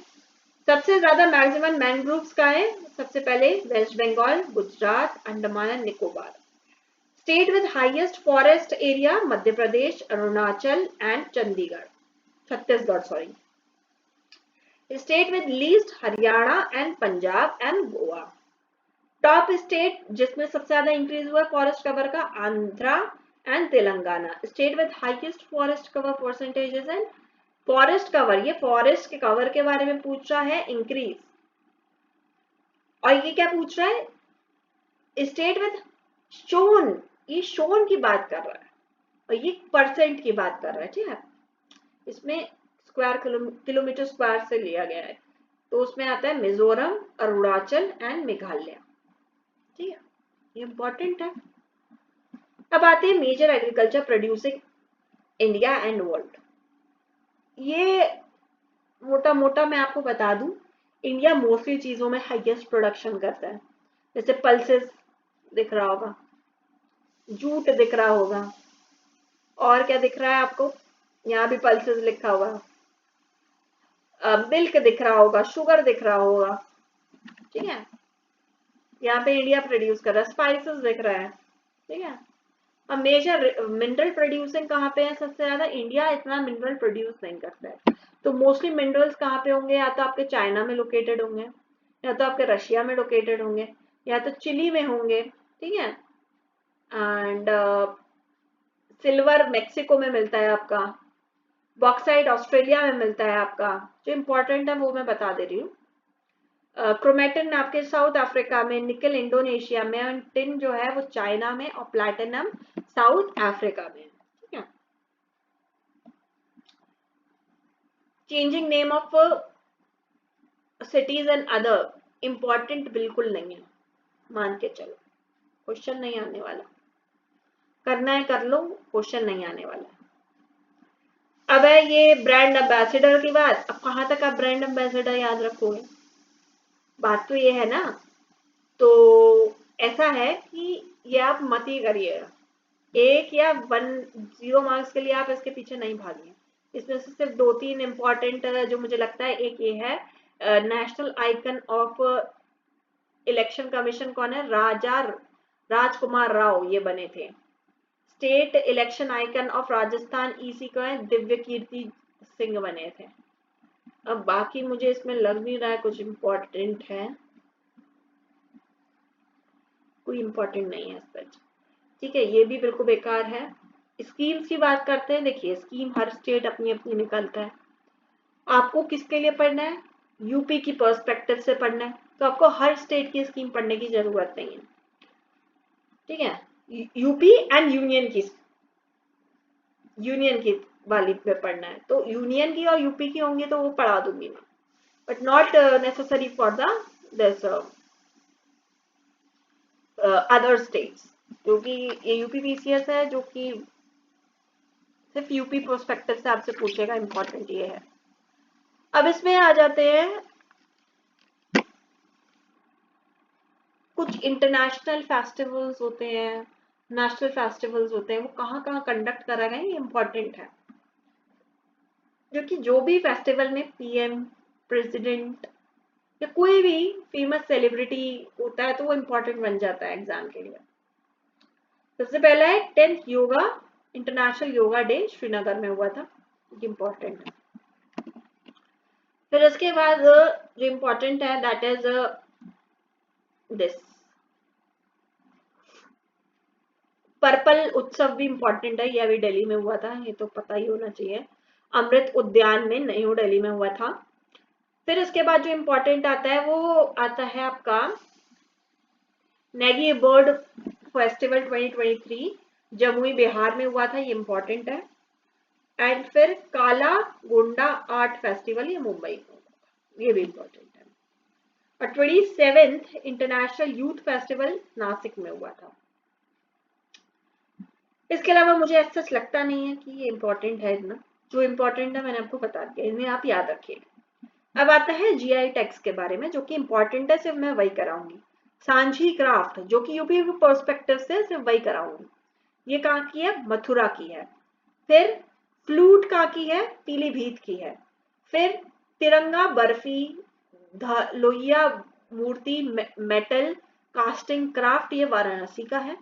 सबसे ज्यादा मैक्सिमम मैनग्रोव्स का है, सबसे पहले West Bengal, Gujarat, Andaman and Nicobar. State with highest forest area Madhya Pradesh, Arunachal and Chhattisgarh sorry. State with least Haryana and Punjab and Goa. Top state जिसमें सबसे ज्यादा इंक्रीज हुआ फॉरेस्ट कवर का, Andhra and Telangana. State with highest forest cover percentages and forest cover, ये फॉरेस्ट के कवर के बारे में पूछ रहा है इंक्रीज, और ये क्या पूछ रहा है स्टेट विद शोन, ये शोन की बात कर रहा है और ये परसेंट की बात कर रहा है, ठीक है। इसमें स्क्वायर किलोमीटर स्क्वायर से लिया गया है, तो उसमें आता है मिजोरम, अरुणाचल एंड मेघालय, ठीक है, ये इंपॉर्टेंट है। अब आते हैं major agriculture producing India and world. ये मोटा मोटा मैं आपको बता दूं, इंडिया मोस्टली चीजों में हाईएस्ट प्रोडक्शन करता है। जैसे पल्सेस दिख रहा होगा, जूट दिख रहा होगा, और क्या दिख रहा है आपको, यहाँ भी पल्सेस लिखा हुआ है, मिल्क दिख रहा होगा, शुगर दिख रहा होगा, ठीक है। यहाँ पे इंडिया प्रोड्यूस कर रहा है, स्पाइसेस दिख रहा है, ठीक है। अब मेजर मिनरल प्रोड्यूसिंग कहाँ पे है सबसे ज्यादा, इंडिया इतना मिनरल प्रोड्यूस नहीं करता है, तो मोस्टली मिनरल्स कहाँ पे होंगे, या तो आपके चाइना में लोकेटेड होंगे, या तो आपके रशिया में लोकेटेड होंगे, या तो चिली में होंगे, ठीक है। एंड सिल्वर मैक्सिको में मिलता है आपका, बॉक्साइट ऑस्ट्रेलिया में मिलता है आपका, जो इंपॉर्टेंट है वो मैं बता दे रही हूँ। क्रोमेटिन आपके साउथ अफ्रीका में, निकल इंडोनेशिया में, और टिन जो है वो चाइना में, और प्लैटिनम साउथ अफ्रीका में, ठीक है। Changing name of cities and other important बिल्कुल नहीं है, मान के चलो, क्वेश्चन नहीं आने वाला, करना है कर लो, क्वेश्चन नहीं आने वाला। अब है ये ब्रांड एम्बेसडर की बात, अब कहाँ तक आप ब्रांड एम्बेसडर याद रखोगे, बात तो ये है ना। तो ऐसा है कि ये आप मत ही करिएगा, 1 या 0 मार्क्स के लिए आप इसके पीछे नहीं भागिए। इसमें से सिर्फ 2-3 इंपॉर्टेंट जो मुझे लगता है, एक ये है national icon of election commission कौन है, राजकुमार राव ये बने थे। State election icon of Rajasthan EC को है दिव्य कीर्ति सिंह बने थे। अब बाकी मुझे इसमें लग नहीं रहा है कुछ इंपॉर्टेंट है, कोई इंपॉर्टेंट नहीं है सच, ठीक है, ये भी बिल्कुल बेकार है। स्कीम्स की बात करते हैं, देखिए स्कीम हर स्टेट अपनी अपनी निकलता है, आपको किसके लिए पढ़ना है, यूपी की पर्सपेक्टिव से पढ़ना है, तो आपको हर स्टेट की स्कीम पढ़ने की जरूरत नहीं है, ठीक है। यूपी एंड यूनियन की वाली पे पढ़ना है, तो यूनियन की और यूपी की होंगी तो वो पढ़ा दूंगी मैं, but not necessary for the this other states, क्योंकि ये यूपी PCS है जो कि सिर्फ यूपी पर्सपेक्टिव से आपसे पूछेगा, इंपॉर्टेंट ये है। अब इसमें आ जाते हैं कुछ इंटरनेशनल फेस्टिवल्स होते हैं, नेशनल फेस्टिवल्स होते हैं, वो कहाँ कहाँ कंडक्ट करा गए ये इंपॉर्टेंट है, जो कि जो भी फेस्टिवल में PM, प्रेसिडेंट या कोई भी फेमस सेलिब्रिटी होता है तो वो इंपॉर्टेंट बन जाता है एग्जाम के लिए। सबसे पहला है 10th yoga international yoga day Srinagar में हुआ था, इंपॉर्टेंट है। फिर इसके बाद जो इंपॉर्टेंट है दैट इज दिस पर्पल उत्सव भी इंपॉर्टेंट है, ये अभी दिल्ली में हुआ था, ये तो पता ही होना चाहिए, अमृत उद्यान में, न्यू दिल्ली में हुआ था। फिर इसके बाद जो इंपॉर्टेंट आता है वो आता है आपका नेगी बर्ड फेस्टिवल 2023 जमुई बिहार में हुआ था, ये इंपॉर्टेंट है। एंड फिर काला गोंडा आर्ट फेस्टिवल, ये मुंबई में हुआ था, ये भी इंपॉर्टेंट है। और 27th international youth festival Nashik में हुआ था। इसके अलावा मुझे ऐसा लगता नहीं है कि ये इंपॉर्टेंट है इतना, जो इंपॉर्टेंट है मैंने आपको बता दिया, इन्हें आप याद रखिए। अब आता है जीआई टैक्स के बारे में, जो कि इंपॉर्टेंट है, सिर्फ मैं वही कराऊंगी। सांझी क्राफ्ट जो कि यूपी पर्सपेक्टिव से सिर्फ वही कराऊंगी। ये कहाँ की है? मथुरा की है। फिर फ्लूट कहाँ की है? पीलीभीत की है। फिर तिरंगा बर्फी, लोहिया मूर्ति, मेटल कास्टिंग क्राफ्ट, ये वाराणसी का है।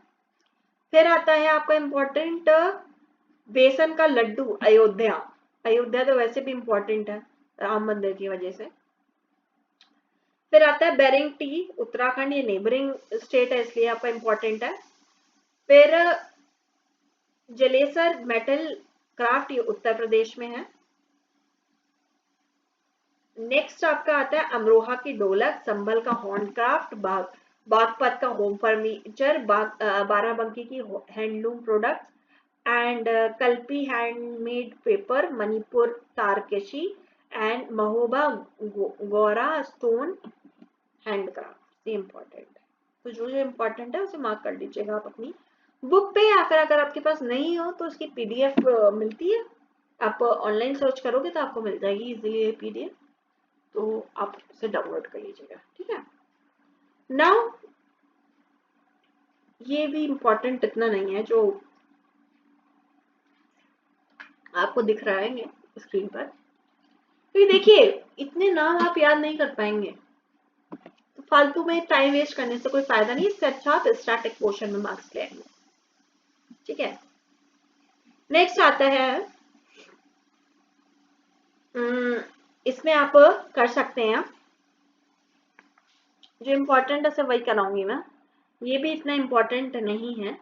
फिर आता है आपका इंपॉर्टेंट बेसन का लड्डू, अयोध्या। अयोध्या तो वैसे भी इंपॉर्टेंट है राम मंदिर की वजह से। फिर आता है बेरिंग टी, उत्तराखंड, ये नेबरिंग स्टेट है इसलिए आपका इंपॉर्टेंट है। फिर जलेसर मेटल क्राफ्ट, ये उत्तर प्रदेश में है। नेक्स्ट आपका आता है अमरोहा की ढोलक, संभल का हॉर्न क्राफ्ट, बागपत का होम फर्नीचर, बाराबंकी की handloom products, and Kalpi handmade paper, Manipur Tarkashi, and Mahoba Gaura stone handcraft, ये इंपॉर्टेंट है। तो जो जो इंपॉर्टेंट है उसे मार्क कर लीजिएगा आप अपनी बुक पे, या फिर अगर आपके पास नहीं हो तो उसकी पीडीएफ मिलती है, आप ऑनलाइन सर्च करोगे तो आपको मिल जाएगी इजीली ये पीडीएफ, तो आप उसे डाउनलोड कर लीजिएगा, ठीक है। नाउ ये भी इंपॉर्टेंट इतना नहीं है जो आपको दिख रहा है स्क्रीन पर, क्योंकि देखिए इतने नाम आप याद नहीं कर पाएंगे, तो फालतू में टाइम वेस्ट करने से कोई फायदा नहीं। इससे अच्छा आप स्टैटिक पोर्शन में मार्क्स ले आएंगे, ठीक है। नेक्स्ट आता है इसमें आप कर सकते हैं, जो इम्पोर्टेंट है सब वही कराऊंगी मैं, ये भी इतना इम्पोर्टेंट नहीं है,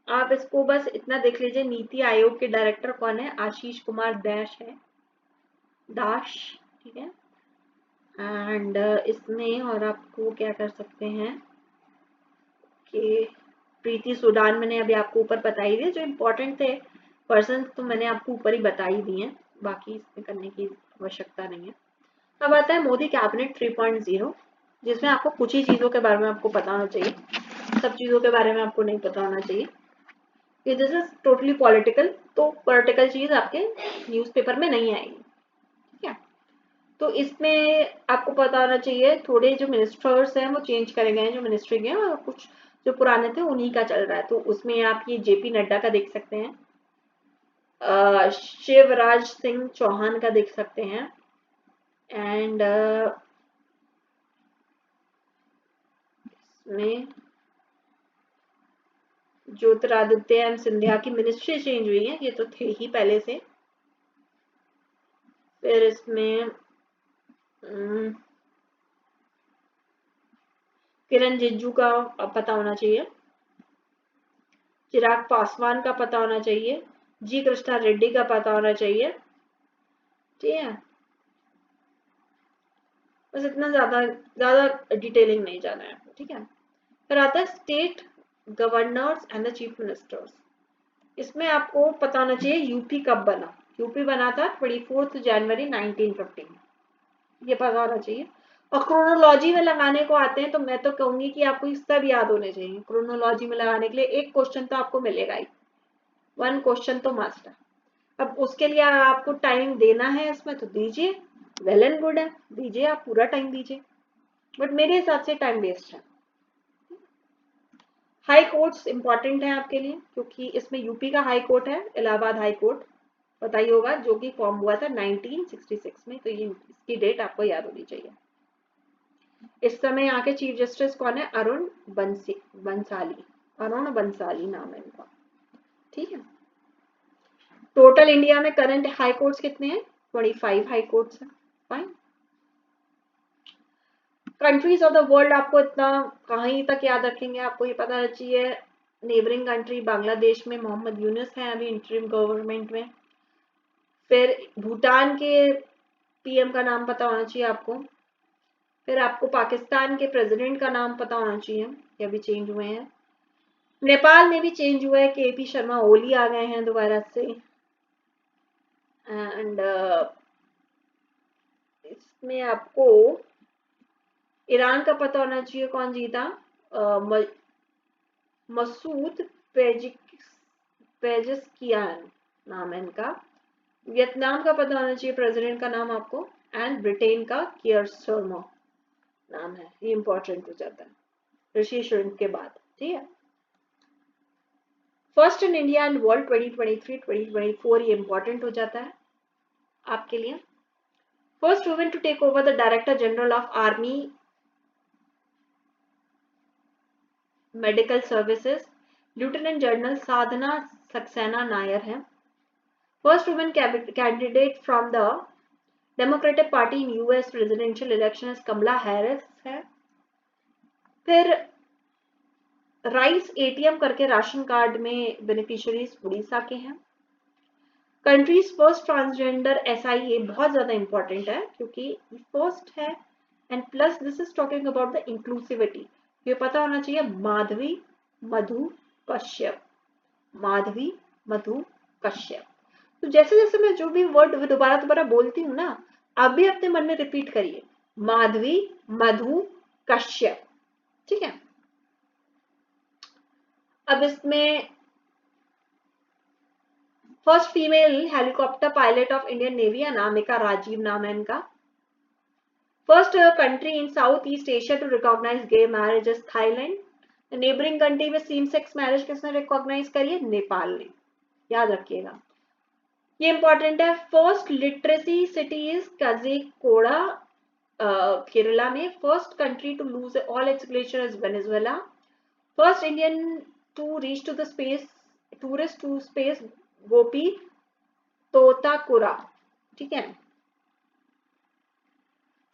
आप इसको बस इतना देख लीजिए। नीति आयोग के डायरेक्टर कौन है? आशीष कुमार दास है, दास, ठीक है। एंड इसमें और आपको क्या कर सकते हैं कि प्रीति सूडान मैंने अभी आपको ऊपर बताई दी, जो इम्पोर्टेंट थे पर्सन तो मैंने आपको ऊपर ही बताई दी है, बाकी इसमें करने की आवश्यकता नहीं है। अब आता है मोदी कैबिनेट 3.0, जिसमें आपको कुछ ही चीजों के बारे में आपको पता होना चाहिए, सब चीजों के बारे में आपको नहीं पता होना चाहिए, कि दिस इज टोटली पॉलिटिकल, तो पॉलिटिकल चीज आपके न्यूज़पेपर में नहीं आएगी, ठीक है। तो इसमें आपको पता होना चाहिए थोड़े जो मिनिस्टर्स हैं वो चेंज करे गए हैं, जो मिनिस्ट्री के, और कुछ जो पुराने थे उन्हीं का चल रहा है। तो उसमें आप ये जेपी नड्डा का देख सकते हैं, शिवराज सिंह चौहान का देख सकते हैं, एंड इसमें ज्योतिरादित्य सिंधिया की मिनिस्ट्री चेंज हुई है, ये तो थे ही पहले से। फिर इसमें किरण रिजिजू का पता होना चाहिए, चिराग पासवान का पता होना चाहिए, जी कृष्णा रेड्डी का पता होना चाहिए, ठीक है। बस इतना ज्यादा डिटेलिंग नहीं जाना है, ठीक है। फिर आता है state governors and the chief ministers, इसमें आपको पता होना चाहिए यूपी कब बना। यूपी बना था 24 जनवरी 1915, ये पता होना चाहिए। और क्रोनोलॉजी में लगाने को आते हैं तो मैं तो कहूंगी कि आपको ये सब याद होने चाहिए। क्रोनोलॉजी में लगाने के लिए एक क्वेश्चन तो आपको मिलेगा ही, 1 क्वेश्चन तो मस्ट है। अब उसके लिए आपको टाइम देना है इसमें तो दीजिए, वेल एंड गुड है, दीजिए, आप पूरा टाइम दीजिए, बट मेरे हिसाब से टाइम वेस्ट है। हाई कोर्ट्स इंपॉर्टेंट है आपके लिए, क्योंकि इसमें यूपी का हाई कोर्ट है इलाहाबाद हाई कोर्ट, पता ही होगा, जो कि फॉर्म हुआ था 1966 में, तो ये इसकी डेट आपको याद होनी चाहिए। इस समय यहाँ के चीफ जस्टिस कौन है? अरुण बंसाली, अरुण बंसाली नाम है इनका, ठीक है। टोटल इंडिया में करंट हाई कोर्ट्स कितने हैं? 25 हाई कोर्ट्स हैं, fine. Countries of the world आपको इतना कहीं तक याद रखेंगे, आपको ये पता चाहिए नेबरिंग कंट्री बांग्लादेश में मोहम्मद यूनुस हैं अभी इंटरिम गवर्नमेंट में। फिर भूटान के पीएम का नाम पता होना चाहिए आपको, फिर आपको पाकिस्तान के प्रेसिडेंट का नाम पता होना चाहिए, ये भी चेंज हुए हैं। नेपाल में भी चेंज हुआ है, केपी शर्मा ओली आ गए हैं दोबारा से। एंड इसमें आपको ईरान का पता होना चाहिए कौन जीता, मसूद पेजेस्कियान नाम है इनका। वियतनाम का पता होना चाहिए प्रेसिडेंट का नाम आपको, एंड ब्रिटेन का कियर स्टारमर नाम है, ये इंपॉर्टेंट हो जाता है ऋषि सुनक के बाद। ठीक है, first in India and world 2023-2024, ये इंपॉर्टेंट हो जाता है आपके लिए। First women to take over the director general of army medical services, lieutenant general Sadhna Saxena Nair है। First women candidate from the democratic party in US presidential election Kamala Harris है। फिर rice ATM करके राशन कार्ड में beneficiaries Odisha के हैं। Countries first transgender SIA बहुत ज्यादा important है क्योंकि फर्स्ट है, and plus this is talking about the inclusivity, ये पता होना चाहिए माधवी मधु कश्यप, माधवी मधु कश्यप। तो जैसे जैसे मैं जो भी वर्ड दोबारा बोलती हूँ ना, आप भी अपने मन में रिपीट करिए, माधवी मधु कश्यप। ठीक है, अब इसमें first female helicopter pilot of Indian navy Anamika Rajeev नाम है इनका। First country in south east Asia to recognise gay marriage is Thailand. Neighbouring country में सेम सेक्स मैरिज किसने रिकॉग्नाइज करी है, नेपाल ने, याद रखिएगा, ये इंपॉर्टेंट है। First literacy city is Kozhikode Kerala में। First country to lose all its glacier is Venezuela. First Indian to reach to the space tourist to space Gopi Thotakura. ठीक है,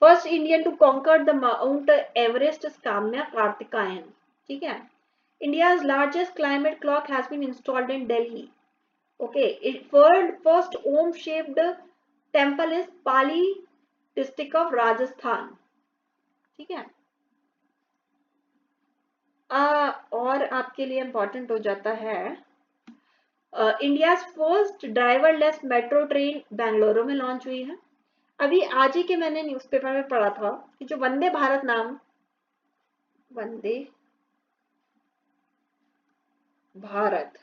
first Indian to conquer the mount Everest is Kaamya Karthikeyan. ठीक है, India's largest climate clock has been installed in Delhi. Okay, first Om shaped temple is Pali district of Rajasthan. ठीक है, और आपके लिए important हो जाता है India first driverless metro train Bengaluru में लॉन्च हुई है। अभी आज ही के मैंने न्यूज़पेपर में पढ़ा था कि जो वंदे भारत नाम, वंदे भारत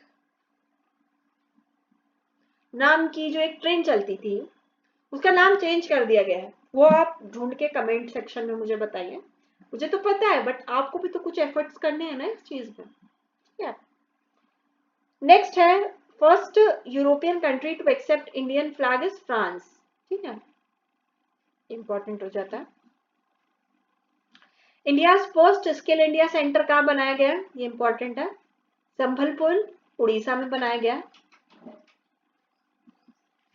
नाम की जो एक ट्रेन चलती थी, उसका नाम चेंज कर दिया गया है। वो आप ढूंढ के कमेंट सेक्शन में मुझे बताइए, मुझे तो पता है बट आपको भी तो कुछ एफर्ट्स करने हैं ना इस चीज में। ठीक है, नेक्स्ट है first European country to accept Indian flag is France. ठीक है, इंपॉर्टेंट हो जाता है। India first skill India centre कहाँ बनाया गया, ये इंपॉर्टेंट है, संभलपुर उड़ीसा में बनाया गया।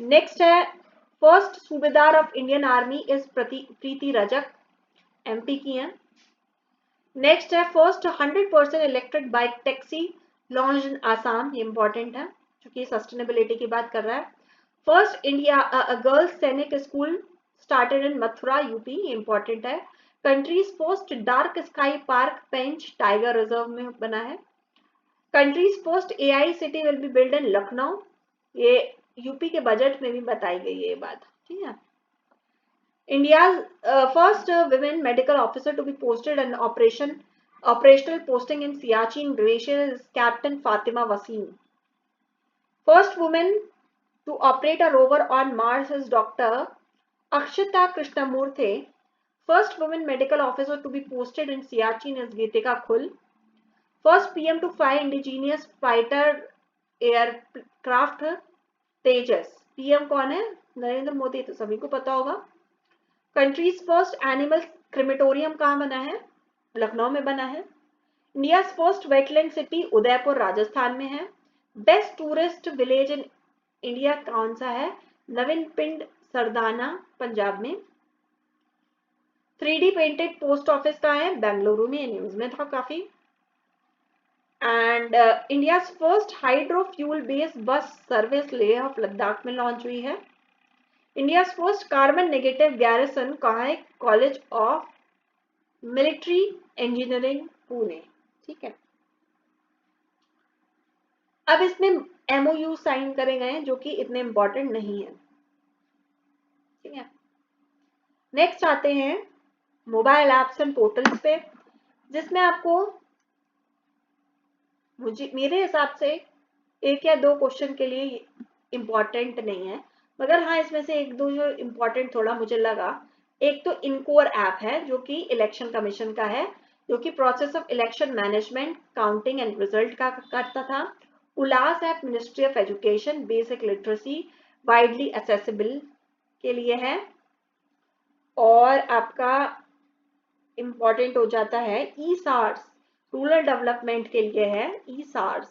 नेक्स्ट है फर्स्ट सूबेदार of Indian army is Preeti Rajak, MP की हैं। नेक्स्ट है first 100% electric bike taxi launch in Assam, ये इंपॉर्टेंट है क्योंकि सस्टेनेबिलिटी की बात कर रहा है। First India girls Sainik school started in Mathura UP, ये इंपॉर्टेंट है। Country's first dark sky park Pench tiger reserve में बना है। Country's first AI city will be build in Lucknow, ये यूपी के बजट में भी बताई गई है ये बात। ठीक है, India's first women medical officer to be posted an operational posting in Siachen Glacier is Captain Fatima Wasim. First woman to operate a rover on Mars is Dr. Akshita Krishnamurthy. First woman medical officer to be posted in Siachen is Geetika Khul. First PM to fly indigenous fighter aircraft Tejas. PM कौन है, नरेंद्र मोदी, तो सभी को पता होगा। Countries first animal crematorium कहाँ बना है, लखनऊ में बना है। India first wetland city Udaipur Rajasthan में है। Best tourist village in India कौन सा है, नवीन पिंड सरदाना पंजाब में। 3D पेंटेड पोस्ट ऑफिस कहाँ है, बेंगलुरु में, न्यूज में था काफी। And India first hydro fuel based bus service Leh of Ladakh में लॉन्च हुई है। India first carbon negative garrison कहाँ है, college of military engineering Pune, ठीक है। अब इसमें MOU साइन करे गए हैं जो कि इतने इंपॉर्टेंट नहीं है, ठीक है। नेक्स्ट आते हैं मोबाइल ऐप्स एंड पोर्टल्स पे, जिसमें आपको मेरे हिसाब से एक या दो क्वेश्चन के लिए इम्पॉर्टेंट नहीं है, मगर हाँ इसमें से एक दो जो इम्पॉर्टेंट थोड़ा मुझे लगा। एक तो इनकोर ऐप है जो कि इलेक्शन कमीशन का है, जो कि process of election management, counting and result का करता था। ULLAS app ministry of education, basic literacy, widely accessible के लिए है। और आपका इम्पॉर्टेंट हो जाता है ई सार्स, रूरल डेवलपमेंट के लिए है। E Saras,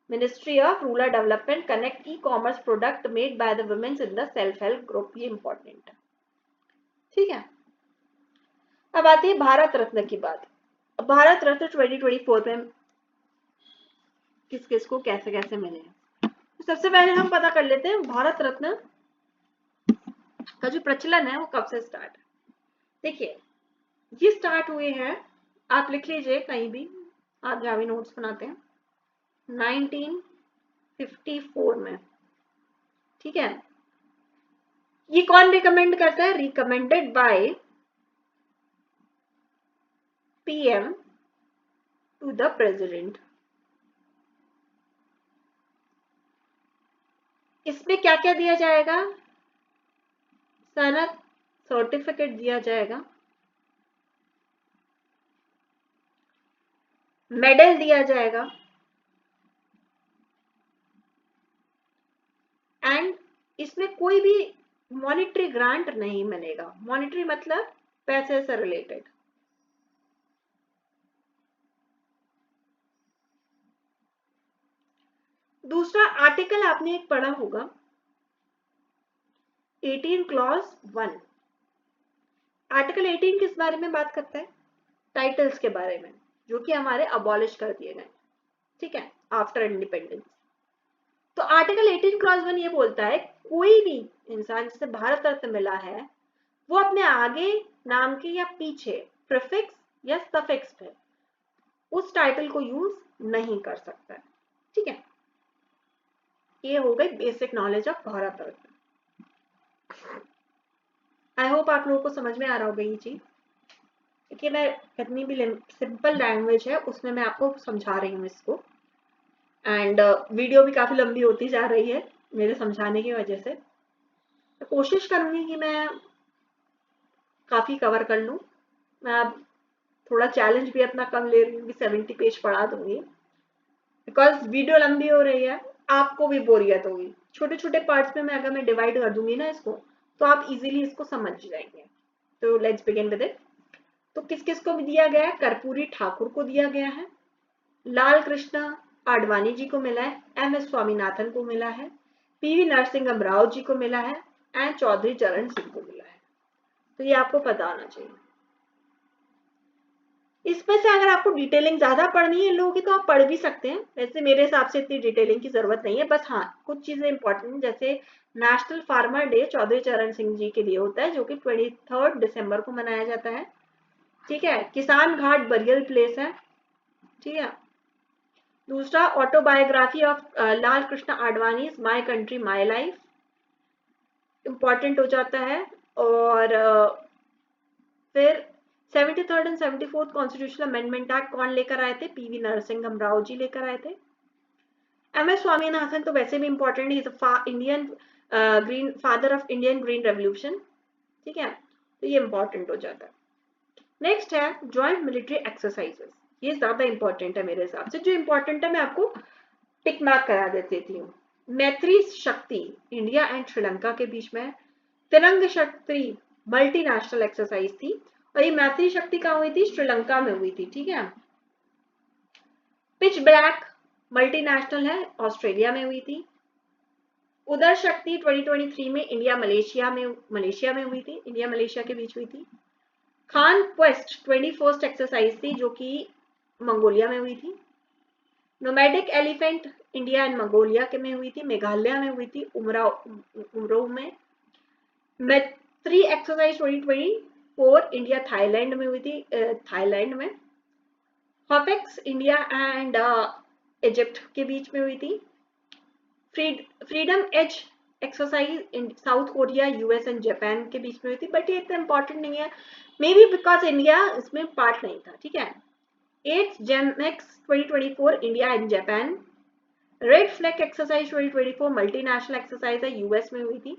ministry of rural development, connect e commerce product made by the women's in the self help group, ये इंपॉर्टेंट है, ठीक है। अब आती है भारत रत्न की बात। भारत रत्न 2024 में किस किस को कैसे कैसे मिले हैं, तो सबसे पहले हम पता कर लेते हैं भारत रत्न का जो प्रचलन है वो कब से स्टार्ट है। देखिए ये स्टार्ट हुए हैं, आप लिख लीजिए कहीं भी, आप जहाँ भी नोट्स बनाते हैं, 1954 में, ठीक है। ये कौन रिकमेंड करता है? Recommended by PM to the president. इसमें क्या क्या दिया जाएगा? सनद सर्टिफिकेट दिया जाएगा, मेडल दिया जाएगा, एंड इसमें कोई भी मॉनिटरी ग्रांट नहीं मिलेगा। मॉनिटरी मतलब पैसे से रिलेटेड। दूसरा आर्टिकल आपने एक पढ़ा होगा, 18 क्लॉज 1। आर्टिकल 18 किस बारे में बात करता है? टाइटल्स के बारे में, जो कि हमारे अबॉलिश कर दिए गए, ठीक है, आफ्टर इंडिपेंडेंस। तो आर्टिकल 18 क्लॉज 1 ये बोलता है कोई भी इंसान जिसे भारत रत्न मिला है वो अपने आगे नाम के या पीछे प्रीफिक्स या सफिक्स पे उस टाइटल को यूज नहीं कर सकता है, ठीक है। ये हो गई basic knowledge of Bharat Ratna. I hope आप लोगों को समझ में आ रहा होगा ये चीज, क्योंकि मैं कितनी भी सिंपल लैंग्वेज है उसमें मैं आपको समझा रही हूँ इसको, एंड वीडियो भी काफी लंबी होती जा रही है मेरे समझाने की वजह से। तो कोशिश करूंगी कि मैं काफी कवर कर लूं। मैं अब थोड़ा चैलेंज भी अपना कम ले रही हूँ कि 70 पेज पढ़ा दूंगी, बिकॉज वीडियो लंबी हो रही है, आपको भी बोरियत होगी। छोटे छोटे पार्ट्स में अगर मैं डिवाइड कर दूंगी ना इसको, तो आप इजीली इसको समझ जाएंगे। तो लेट्स बिगिन विद इट। तो किस किस को भी दिया गया है? कर्पूरी ठाकुर को दिया गया है, लाल कृष्ण आडवाणी जी को मिला है, MS स्वामीनाथन को मिला है, PV नरसिंह राव जी को मिला है, एंड चौधरी चरण सिंह को मिला है। तो ये आपको पता होना चाहिए। इसमें से अगर आपको डिटेलिंग ज्यादा पढ़नी है इन लोगों की तो आप पढ़ भी सकते हैं, वैसे मेरे हिसाब से इतनी डिटेलिंग की जरूरत नहीं है। बस हाँ कुछ चीजें इंपॉर्टेंट, जैसे नेशनल फार्मर डे चौधरी चरण सिंह जी के लिए होता है, जो कि 23 दिसंबर को मनाया जाता है, ठीक है। किसान घाट बरियल प्लेस है, ठीक है। दूसरा autobiography of Lal Krishna Advani, my country my life, important हो जाता है। और फिर 73rd and 74th constitutional amendment act कौन लेकर आए थे? PV नरसिंह राव जी लेकर आए थे। MS स्वामीनाथन तो वैसे भी important, is Indian green father of Indian green revolution, ठीक है। तो ये इंपॉर्टेंट हो जाता है। नेक्स्ट है ज्वाइंट मिलिट्री एक्सरसाइजेस, ये ज्यादा इंपॉर्टेंट है मेरे हिसाब से। जो इंपॉर्टेंट है मैं आपको टिक मार्क करा देती हूँ। मैत्री शक्ति इंडिया एंड श्रीलंका के बीच में, तिरंग शक्ति मल्टीनेशनल एक्सरसाइज थी, और ये मैत्री शक्ति कहाँ हुई थी? श्रीलंका में हुई थी, ठीक है। पिच ब्लैक मल्टीनेशनल है, ऑस्ट्रेलिया में हुई थी। उदर शक्ति 2023 में इंडिया मलेशिया में हुई थी, इंडिया मलेशिया के बीच हुई थी। खान क्वेस्ट 21st एक्सरसाइज थी जो कि मंगोलिया में हुई थी। Nomadic elephant India and Mongolia के में हुई थी, मेघालय में हुई थी, उमरोह में। मैत्री एक्सरसाइज 2020 4 इंडिया थाईलैंड में हुई थी, थाईलैंड में। हॉपेक्स इंडिया एंड इजिप्ट के बीच में हुई थी। Freedom edge exercise in South Korea, US and Japan के बीच में हुई थी, बट ये इतना इंपॉर्टेंट नहीं है, मे बी बिकॉज इंडिया इसमें पार्ट नहीं था, ठीक है। 8th JIMEX 2024 India and Japan. Red flag exercise 2024 multinational exercise है, यूएस में हुई थी।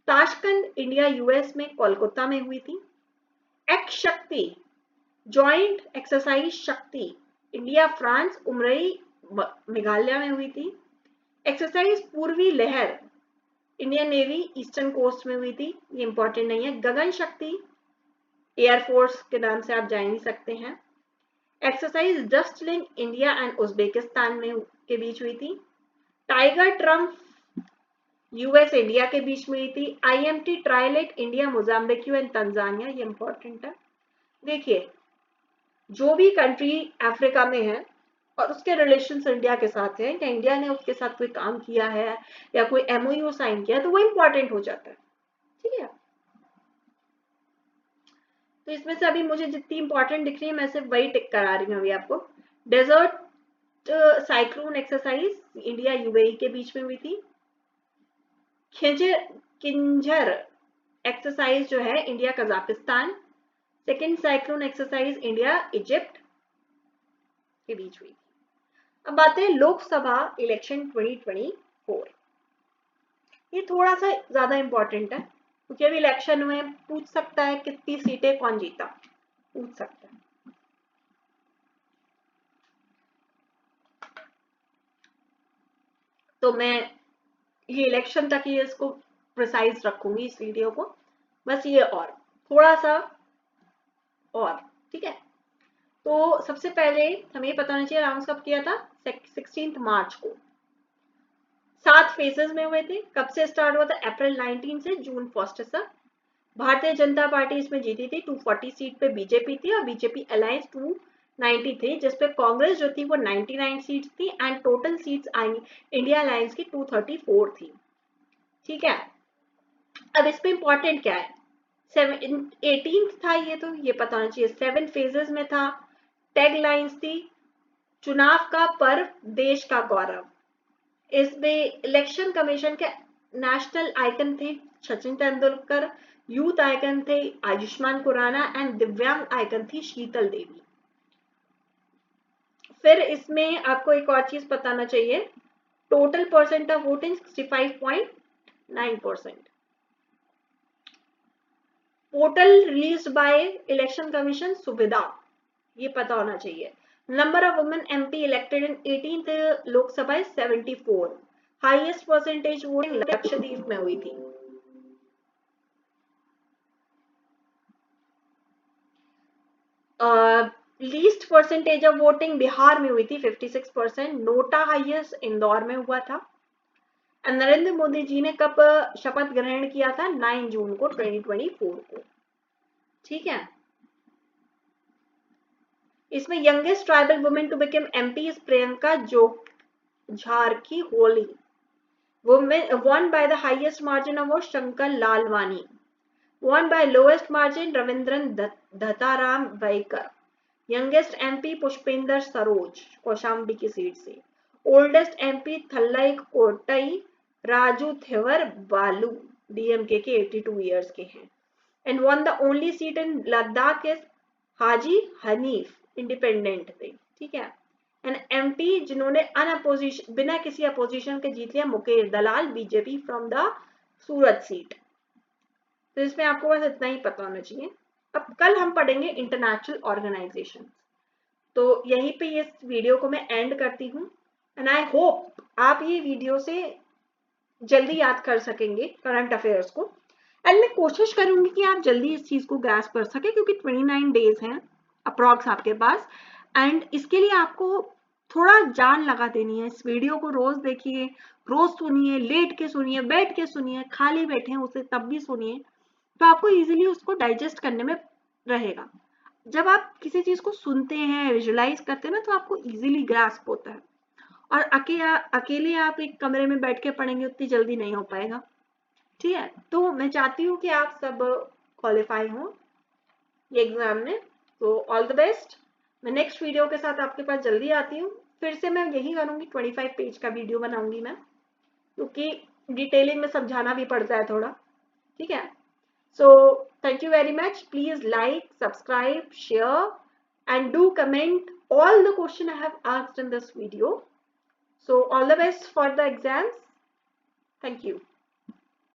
ताशकंद इंडिया यूएस में कोलकाता में हुई थी। एक्स शक्ति जॉइंट एक्सरसाइज शक्ति इंडिया फ्रांस उमरई मेघालय में हुई थी। एक्सरसाइज पूर्वी लहर इंडियन नेवी ईस्टर्न कोस्ट में हुई थी, ये इंपॉर्टेंट नहीं है। गगन शक्ति एयरफोर्स के नाम से आप जान ही सकते हैं। Exercise dust link India and Uzbekistan में के बीच हुई थी। टाइगर ट्रम्प यूएस इंडिया के बीच में हुई थी। IMT trilat India Mozambique and Tanzania, ये इंपॉर्टेंट है। देखिए, जो भी कंट्री अफ्रीका में है और उसके रिलेशंस इंडिया के साथ है, या इंडिया ने उसके साथ कोई काम किया है या कोई एमओयू साइन किया, तो वो इंपॉर्टेंट हो जाता है, ठीक है। तो इसमें से अभी मुझे जितनी इंपॉर्टेंट दिख रही है मैं सिर्फ वही टिक करा रही हूँ अभी आपको। Desert cyclone exercise India UAE के बीच में हुई थी। किंजर एक्सरसाइज जो है India Kazakhstan. Second cyclone exercise India Egypt के बीच हुई। अब आते हैं लोकसभा इलेक्शन 2024। ये थोड़ा सा ज्यादा इंपॉर्टेंट है क्योंकि अभी इलेक्शन में पूछ सकता है कितनी सीटें कौन जीता, पूछ सकता है। तो मैं ये इलेक्शन तक ही इसको प्रिसाइज रखूंगी इस वीडियो को, बस ये और थोड़ा सा और, ठीक है। तो सबसे पहले हमें पता होना चाहिए अनाउंस कब किया था, 16 मार्च को। 7 फेजेस में हुए थे। कब से स्टार्ट हुआ था, अप्रैल 19 से जून 1 तक। भारतीय जनता पार्टी इसमें जीती थी, 240 सीट पे बीजेपी थी और बीजेपी अलायंस 290 थी, जिसपे कांग्रेस जो थी वो 99 सीट्स थी and total seats I India alliance की 234 थी, ठीक है। अब इसमें इंपॉर्टेंट क्या है, 18th था ये, तो ये पता होना चाहिए। 7 फेजेस में था। टैग लाइन्स थी, चुनाव का पर्व देश का गौरव। इसमें इलेक्शन कमीशन के नेशनल आइकन थे सचिन तेंदुलकर, यूथ आइकन थे आयुष्मान खुराना एंड दिव्यांग आइकन थी शीतल देवी। फिर इसमें आपको एक और चीज बताना चाहिए, total percent of voting 65.9%। Portal released by election commission सुविधा, ये पता होना चाहिए। Number of women MP elected in 18th Lok Sabha 74। Highest percentage voting Lakshadweep में हुई थी। Least percentage of voting Bihar में हुई थी 56%। नोटा हाईएस्ट इंदौर में हुआ था। नरेंद्र मोदी जी ने कब शपथ ग्रहण किया था, 9 जून को 2024 को, ठीक है। इसमें youngest tribal women to become MP is Priyanka Jarkiholi होली। वुमेन won by the highest margin of Shankar Lalwani, won by lowest margin Ravindran Dhataram Vaikar। Youngest MP Pushpendra Saroj Kaushambi की सीट से। ओल्डेस्ट एमपी थल्लाई कोटई राजू थेवर बालू डीएमके के 82 ईयर्स के हैं। And one the only seat in Ladakh is Haji Hanif independent थे, ठीक है। And MP जिन्होंने अनअपोजिशन बिना किसी अपोजिशन के जीत लिया, Mukesh Dalal BJP from the Surat seat. तो इसमें आपको बस इतना ही पता होना चाहिए। अब कल हम पढ़ेंगे इंटरनेशनल ऑर्गेनाइजेशन। तो यहीं पे इस वीडियो को मैं एंड करती हूँ एंड आई होप आप ये वीडियो से जल्दी याद कर सकेंगे करंट अफेयर्स को। एंड मैं कोशिश करूंगी कि आप जल्दी इस चीज को ग्रास्प कर सके क्योंकि 29 डेज हैं अप्रॉक्स आपके पास। एंड इसके लिए आपको थोड़ा जान लगा देनी है। इस वीडियो को रोज देखिए, रोज सुनिए, लेट के सुनिए, बैठ के सुनिए, खाली बैठे हैं उसे तब भी सुनिए, तो आपको इजीली उसको डाइजेस्ट करने में रहेगा। जब आप किसी चीज को सुनते हैं, विजुलाइज करते हैं ना, तो आपको इजीली ग्रास्प होता है। और अकेले आप एक कमरे में बैठ के पढ़ेंगे उतनी जल्दी नहीं हो पाएगा, ठीक है। तो मैं चाहती हूँ कि आप सब क्वालिफाई हो ये एग्जाम में। तो ऑल द बेस्ट। मैं नेक्स्ट वीडियो के साथ आपके पास जल्दी आती हूँ। फिर से मैं यही करूँगी, 25 पेज का वीडियो बनाऊंगी मैं, क्योंकि डिटेलिंग में समझाना भी पड़ता है थोड़ा, ठीक है। So thank you very much. Please like, subscribe, share and do comment all the question I have asked in this video. So all the best for the exams. Thank you.